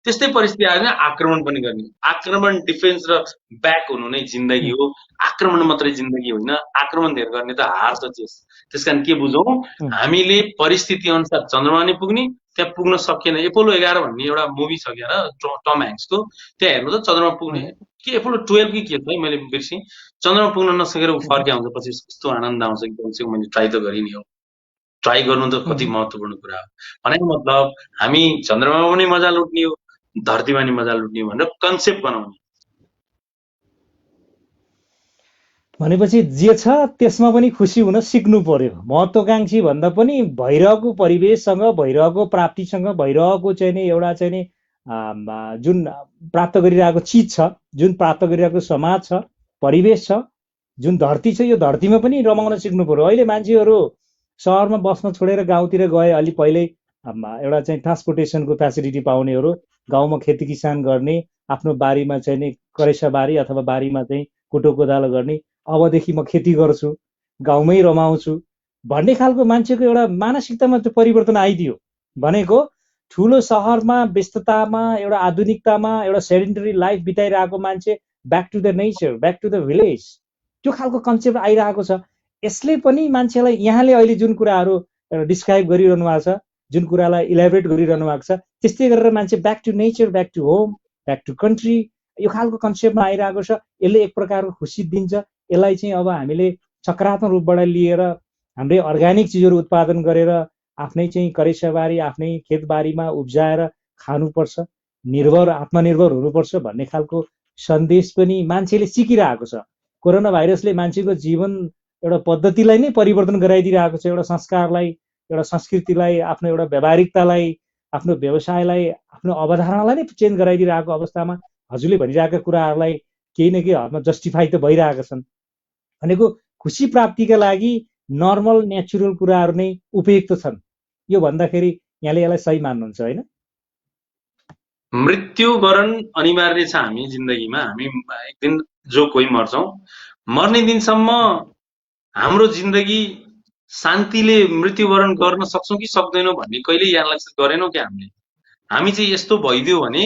त्यस्तै परिस्थिति आयो भने आक्रमण पनि गर्ने। आक्रमण, डिफेन्स र ब्याक हुनु नै जिन्दगी हो। आक्रमण मात्रै जिन्दगी होइन, आक्रमण धेर गर्ने त हार्छ चेस। त्यस कारण के बुझौँ, उहुँ, हामीले परिस्थिति अनुसार चन्द्रमा नै पुग्ने, त्यहाँ पुग्न सकिएन। एपोलो 11 भन्ने एउटा मुभी छ क्या टम ह्याङ्क्सको, त्यहाँ हेर्नु त चन्द्रमा पुग्ने उहुँ, के एपोलो 12 कि के छ मैले बिर्सेँ, चन्द्रमा पुग्न नसकेर ऊ उहुँ, फर्के आउँछ पछि, कस्तो आनन्द आउँछ कि कमसेकम मैले ट्राई त गरेँ नि हो। ट्राई गर्नु त कति उहुँ, महत्त्वपूर्ण कुरा हो। भनेको मतलब हामी चन्द्रमामा पनि मजा लुट्ने हो, धरतीमा नि मजा लुट्ने भनेर कन्सेप्ट बनाउने। भनेपछि जे छ त्यसमा पनि खुसी हुन सिक्नु पर्यो। महत्वाकांक्षी भन्दा पनि भइरहेको परिवेशसँग, भइरहेको प्राप्तिसँग, भइरहेको चाहिँ नि एउटा चाहिँ नि जुन प्राप्त गरिरहेको चिज छ, जुन प्राप्त गरिरहेको समाज छ, परिवेश छ, जुन धरती छ, यो धरतीमा पनि रमाउन सिक्नु पर्यो। अहिले मान्छेहरू सहरमा बस्न छोडेर गाउँतिर गए। अलि पहिल्यै एउटा चाहिँ ट्रान्सपोर्टेसनको फेसिलिटी पाउनेहरू गाउँमा खेती किसान गर्ने, आफ्नो बारीमा चाहिँ नि करेसा बारी अथवा बारीमा चाहिँ कुटो कोदालो गर्ने, अबदेखि म खेती गर्छु, गाउँमै रमाउँछु भन्ने खालको मान्छेको एउटा मानसिकतामा त्यो परिवर्तन आइदियो। भनेको ठुलो सहरमा व्यस्ततामा, एउटा आधुनिकतामा, एउटा सेडेन्टरी लाइफ बिताइरहेको मान्छे back to the nature, back to the village, त्यो खालको कन्सेप्ट आइरहेको छ। यसले पनि मान्छेलाई, यहाँले अहिले जुन कुराहरू डिस्क्राइब गरिरहनु भएको छ, जुन कुरालाई इलेबोरेट गरिरहनु भएको छ, त्यस्तै गरेर मान्छे back to nature, back to home, back to country, यो खालको कन्सेप्टमा आइरहेको छ। यसले एक प्रकारको खुसी दिन्छ। यसलाई चाहिँ अब हामीले सकारात्मक रूपबाट लिएर हाम्रै अर्ग्यानिक चिजहरू उत्पादन गरेर आफ्नै चाहिँ करेसाबारी, आफ्नै खेतबारीमा उब्जाएर खानुपर्छ, निर्भर, आत्मनिर्भर हुनुपर्छ भन्ने खालको सन्देश पनि मान्छेले सिकिरहेको छ। कोरोना भाइरसले मान्छेको जीवन एउटा पद्धतिलाई नै परिवर्तन गराइदिइरहेको छ। एउटा संस्कारलाई, एउटा संस्कृतिलाई, आफ्नो एउटा व्यावहारिकतालाई, आफ्नो व्यवसायलाई, आफ्नो अवधारणालाई नै चेन्ज गराइदिइरहेको अवस्थामा हजुरले भनिरहेका कुराहरूलाई केही न केही हदमा जस्टिफाई त भइरहेका छन्। भनेको खुसी प्राप्तिका लागि नर्मल नेचुरल कुराहरू नै उपयुक्त छन्। यो भन्दाखेरि यहाँले यसलाई सही मान्नुहुन्छ होइन? मृत्युवरण अनिवार्य छ हामी जिन्दगीमा। हामी एक दिन जो कोही मर्छौं, मर्ने दिनसम्म हाम्रो जिन्दगी शान्तिले मृत्युवरण गर्न सक्छौं कि सक्दैनौं भन्ने कहिले एनालाइसिस गरेनौं क्या हामीले। हामी चाहिँ यस्तो भइदियो भने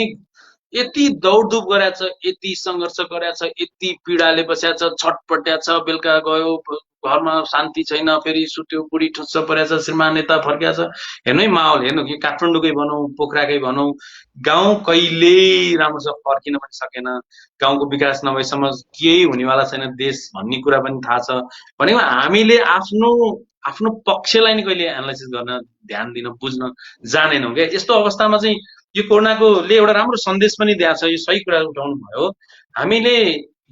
यति दौडधुप गरेछ, यति सङ्घर्ष गरेछ, यति पीडाले बस्या छ, छटपट्या छ, बेलुका गयो घरमा शान्ति छैन, फेरि सुत्यो, बुढी ठुस्स परेछ, श्रीमान यता फर्किया छ। हेर्नु है माहौल हेर्नु कि काठमाडौँकै भनौँ, पोखराकै भनौँ, गाउँ कहिले राम्रोसँग फर्किन पनि सकेन। गाउँको विकास नभएसम्म केही हुनेवाला छैन देश भन्ने कुरा पनि थाहा छ। भनेको हामीले आफ्नो आफ्नो पक्षलाई नै कहिले एनालाइसिस गर्न, ध्यान दिन, बुझ्न जानेनौँ क्या। यस्तो अवस्थामा चाहिँ यो कोरोनाकोले एउटा राम्रो सन्देश पनि दिएको छ। यो सही कुरा उठाउनु भयो। हामीले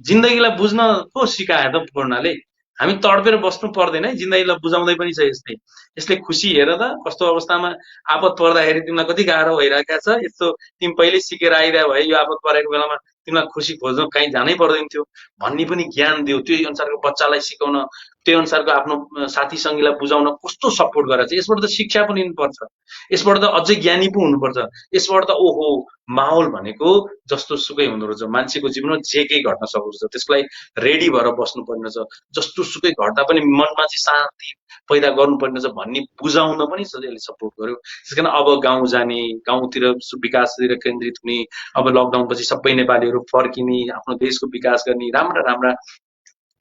जिन्दगीलाई बुझ्न पो सिकायो त कोरोनाले। हामी तडपेर बस्नु पर्दैन है, जिन्दगीलाई बुझाउँदै पनि छ यसले। यसले खुसी हेर त कस्तो अवस्थामा आपत पर्दाखेरि तिमीलाई कति गाह्रो भइरहेको छ। यस्तो तिमी पहिल्यै सिकेर आइदिया भए यो आपत परेको बेलामा तिमीलाई खुसी खोज्न कहीँ जानै पर्दैन थियो भन्ने पनि ज्ञान दियो। त्यो अनुसारको बच्चालाई सिकाउन, त्यो अनुसारको आफ्नो साथी सङ्गीलाई बुझाउन कस्तो सपोर्ट गरेर चाहिँ। यसबाट त शिक्षा पनि लिनुपर्छ, यसबाट त अझै ज्ञानी पो हुनुपर्छ। यसबाट त ओहो माहौल भनेको जस्तो सुकै हुँदो रहेछ, मान्छेको जीवनमा जे केही घट्न सक्दो रहेछ, त्यसलाई रेडी भएर बस्नुपर्ने रहेछ। जस्तो सुकै घट्दा पनि मनमा चाहिँ शान्ति पैदा गर्नुपर्ने रहेछ भन्ने बुझाउन पनि यसले सपोर्ट गर्यो। त्यस कारण अब गाउँ जाने, गाउँतिर विकासतिर केन्द्रित हुने, अब लकडाउनपछि सबै नेपालीहरू फर्किने, आफ्नो देशको विकास गर्ने, राम्रा राम्रा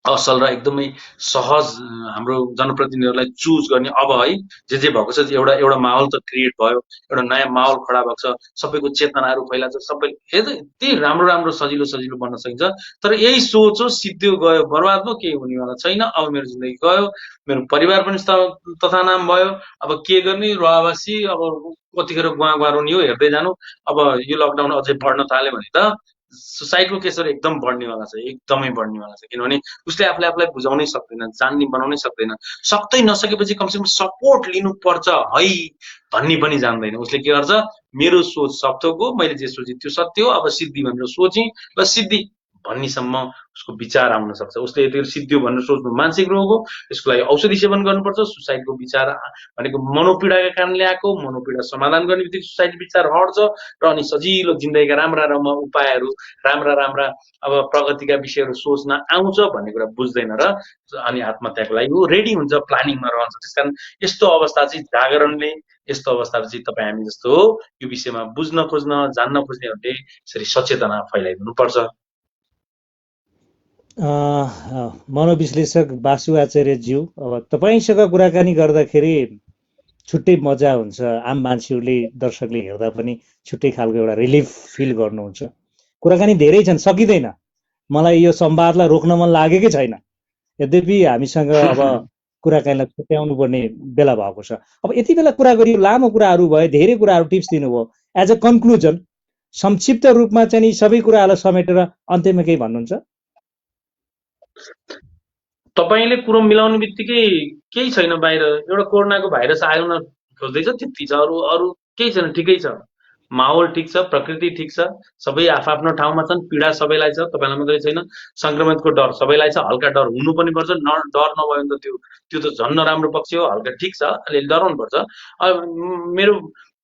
असल र एकदमै सहज हाम्रो जनप्रतिनिधिहरूलाई चुज गर्ने। अब है जे भएको छ एउटा एउटा माहौल त क्रिएट भयो, एउटा नयाँ माहौल खडा भएको छ, सबैको चेतनाहरू फैलाएको छ, सबै यति राम्रो राम्रो सजिलो सजिलो बन्न सकिन्छ। तर यही सोच हो, सिद्धियो गयो बर्बाद भयो, केही हुनेवाला छैन। अब मेरो जिन्दगी गयो, मेरो परिवार पनि तथानाम भयो, अब के गर्ने रुवावासी, अब कतिखेर गुवा गुवा रुनी हो हेर्दै जानु। अब यो लकडाउन अझै बढ्न थाल्यो भने त सुसाइडको केसहरू एकदम बढ्नेवाला छ, एकदमै बढ्नेवाला छ। किनभने उसले आफूलाई बुझाउनै सक्दैन, जान्ने बनाउनै सक्दैन। सक्दै नसकेपछि कमसेकम सपोर्ट लिनुपर्छ है भन्ने पनि जान्दैन। उसले के गर्छ, मेरो सोच सत्य हो, मैले जे सोचेँ त्यो सत्य हो, अब सिद्धि भनेर सोचेँ र सिद्धि भन्नेसम्म उसको विचार आउन सक्छ। उसले यति सिद्धियो भनेर सोच्नु मानसिक रोग हो, यसको लागि औषधि सेवन गर्नुपर्छ। सुसाइडको विचार भनेको मनोपीडाका कारण ल्याएको, मनोपीडा समाधान गर्ने बित्तिकै सुसाइड विचार हट्छ र अनि सजिलो जिन्दगीका राम्रा राम्रा उपायहरू, राम्रा राम्रा अब प्रगतिका विषयहरू सोच्न आउँछ भन्ने कुरा बुझ्दैन र अनि आत्महत्याको लागि ऊ रेडी हुन्छ, प्लानिङमा रहन्छ। त्यसकारण यस्तो अवस्था चाहिँ जागरणले, यस्तो अवस्था चाहिँ तपाईँ हामी जस्तो यो विषयमा बुझ्न खोज्न, जान्न खोज्नेहरूले यसरी सचेतना फैलाइदिनुपर्छ। मनोविश्लेषक बासु आचार्यज्यू, अब तपाईँसँग कुराकानी गर्दाखेरि छुट्टै मजा हुन्छ। आम मान्छेहरूले, दर्शकले हेर्दा पनि छुट्टै खालको एउटा रिलिफ फिल गर्नुहुन्छ। कुराकानी धेरै छन्, सकिँदैन। मलाई यो संवादलाई रोक्न मन लागेकै छैन। यद्यपि हामीसँग अब कुराकानीलाई छुट्याउनु पर्ने बेला भएको छ। अब यति बेला कुरा गरियो, लामो कुराहरू भयो, धेरै कुराहरू टिप्स दिनुभयो। एज अ कन्क्लुजन संक्षिप्त रूपमा चाहिँ नि सबै कुराहरूलाई समेटेर अन्त्यमा केही भन्नुहुन्छ? तपाईँले कुरो मिलाउने बित्तिकै केही छैन बाहिर, एउटा कोरोनाको भाइरस आउन खोज्दैछ त्यति छ, अरू अरू केही छैन, ठिकै छ, माहौल ठिक छ, प्रकृति ठिक छ, सबै आफ्नो ठाउँमा छन्, पीडा सबैलाई छ, तपाईँलाई मात्रै छैन, संक्रमितको डर सबैलाई छ, हल्का डर हुनु पनि पर्छ, डर नभयो भने त त्यो त झन् नराम्रो पक्ष हो, हल्का ठिक छ, अलिअलि डराउनु पर्छ। मेरो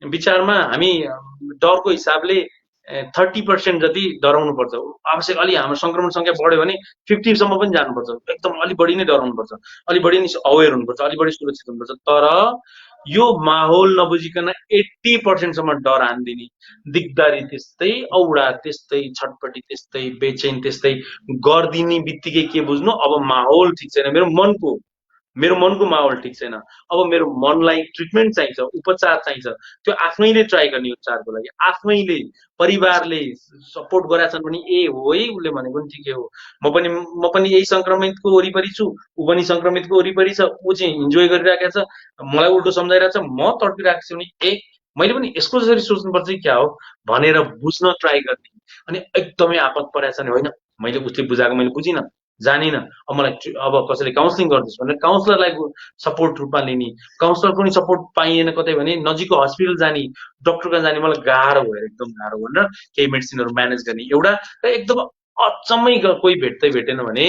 विचारमा हामी डरको हिसाबले 30% जति डराउनु पर्छ, आवश्यक अलि हाम्रो संक्रमण संख्या बढ्यो भने 50सम्म पनि जानुपर्छ, एकदम अलि बढी नै डराउनु पर्छ, अलि बढी नै अवेर हुनुपर्छ, अलि बढी सुरक्षित हुनुपर्छ। तर यो माहौल नबुझिकन 80%सम्म डर हानिदिने, दिगदारी त्यस्तै, औडा त्यस्तै, छटपटी त्यस्तै, बेचैन त्यस्तै गरिदिने बित्तिकै के बुझ्नु, अब माहौल ठिक छैन, मेरो मनको माहौल ठिक छैन, अब मेरो मनलाई ट्रिटमेन्ट चाहिन्छ, उपचार चाहिन्छ, त्यो आफैले ट्राई गर्ने उपचारको लागि, आफैले परिवारले सपोर्ट गरेका छन् भने ए हो है, उसले भनेको पनि ठिकै हो, म पनि यही संक्रमितको वरिपरि छु, ऊ पनि संक्रमितको वरिपरि छ, ऊ चाहिँ इन्जोय गरिरहेको छ, मलाई उल्टो सम्झाइरहेको छ, म तड्पिरहेको छु भने ए मैले पनि यसको जसरी सोच्नुपर्छ कि क्या हो भनेर बुझ्न ट्राई गर्ने। अनि एकदमै आपत परेको छ भने होइन मैले उसले बुझाएको मैले बुझिनँ, जानिनँ, अब मलाई अब कसैले काउन्सिलिङ गरिदियोस् भनेर काउन्सिलरलाई सपोर्ट रूपमा लिने, काउन्सिलर पनि सपोर्ट पाइएन कतै भने नजिकको हस्पिटल जाने, डक्टर कहाँ जाने, मलाई गाह्रो भयो एकदम गाह्रो भनेर केही मेडिसिनहरू म्यानेज गर्ने एउटा, र एकदम अचम्मै कोही भेटेन भने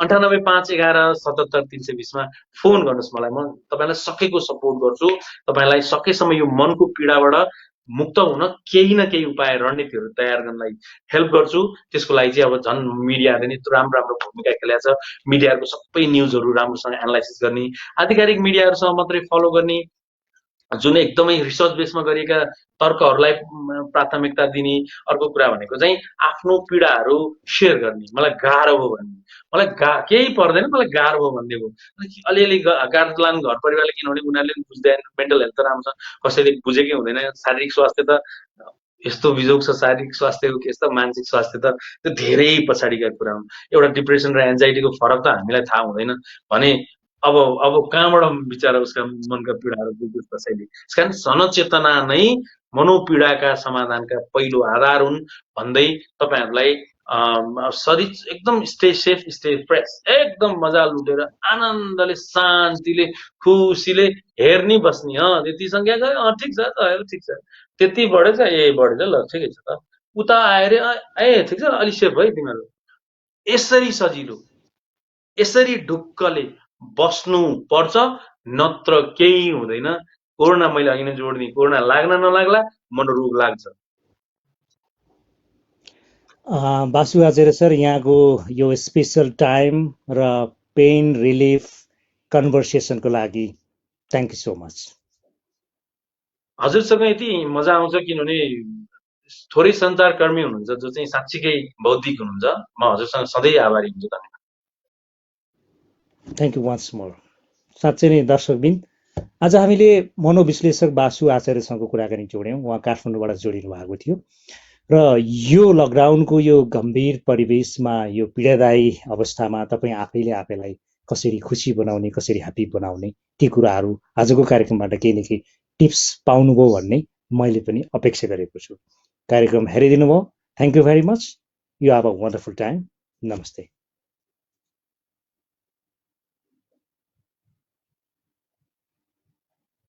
9851177320 फोन गर्नुहोस् मलाई, म तपाईँलाई सकेको सपोर्ट गर्छु, तपाईँलाई सकेसम्म यो मनको पीडाबाट मुक्त हुन केही न केही उपाय रणनीतिहरू तयार गर्नलाई हेल्प गर्छु। त्यसको लागि चाहिँ अब झन् मिडियाले नै राम्रो राम्रो भूमिका खेलेको छ, मिडियाको सबै न्युजहरू राम्रोसँग एनालाइसिस गर्ने, आधिकारिक मिडियाहरूसँग मात्रै फलो गर्ने, जुन एकदमै रिसर्च बेसमा गरिएका तर्कहरूलाई प्राथमिकता दिने। अर्को कुरा भनेको चाहिँ आफ्नो पीडाहरू सेयर गर्ने, मलाई गाह्रो भयो भन्ने, मलाई केही पर्दैन मलाई गाह्रो भयो भन्ने भयो, अलिअलि गाह्रो लानु घर परिवारले, किनभने उनीहरूले पनि बुझ्दैन, मेन्टल हेल्थ त राम्रो छ, कसैले बुझेकै हुँदैन, शारीरिक स्वास्थ्य त यस्तो बिजोग छ, शारीरिक स्वास्थ्यको के त मानसिक स्वास्थ्य त त्यो धेरै पछाडिका कुरा हुन्। एउटा डिप्रेसन र एन्जाइटीको फरक त हामीलाई थाहा हुँदैन भने अब कहाँबाट बिचरा उसका मनका पीडाहरू बुझ्दछ कसैले। त्यसकारण जनचेतना नै मनोपीडाका समाधानका पहिलो आधार हुन् भन्दै तपाईँहरूलाई शरीर एकदम स्टे सेफ, स्टे फ्रेस, एकदम मजा लुटेर आनन्दले शान्तिले खुसीले हेर्ने बस्ने। त्यति सङ्ख्या गयो, ठिक छ, ठिक छ, त्यति बढेछ, ए बढेछ, ल ठिकै छ त, उता आएर ए ठिक छ, अलि सेफ है तिमीहरू। यसरी सजिलो, यसरी ढुक्कले बस्नु पर्छ, नत्र केही हुँदैन। कोरोना मैले अघि नै जोड्ने, कोरोना लाग्न नलाग्ला, मनोरोग लाग्छ। बासु आचार्य सर, यहाँको यो स्पेसल टाइम र पेन रिलिफ कन्भर्सेसनको लागि थ्याङ्क यू सो मच। हजुरसँग यति मजा आउँछ किनभने थोरै सञ्चारकर्मी हुनुहुन्छ जो चाहिँ साँच्चीकै बौद्धिक हुनुहुन्छ, म हजुरसँग सधैँ आभारी हुन्छु। धन्यवाद। Thank you once more. साँच्चै नै दर्शकबिन, आज हामीले मनोविश्लेषक बासु आचार्यसँगको कुराकानी जोड्यौँ, उहाँ काठमाडौँबाट जोडिनु भएको थियो र यो लकडाउनको यो गम्भीर परिवेशमा, यो पीडादायी अवस्थामा तपाईँ आफैलाई कसरी खुसी बनाउने, कसरी ह्याप्पी बनाउने, ती कुराहरू आजको कार्यक्रमबाट केही न केही टिप्स पाउनुभयो भन्ने मैले पनि अपेक्षा गरेको छु। कार्यक्रम हेरिदिनु भयो, thank you very much. You have a wonderful time. नमस्ते।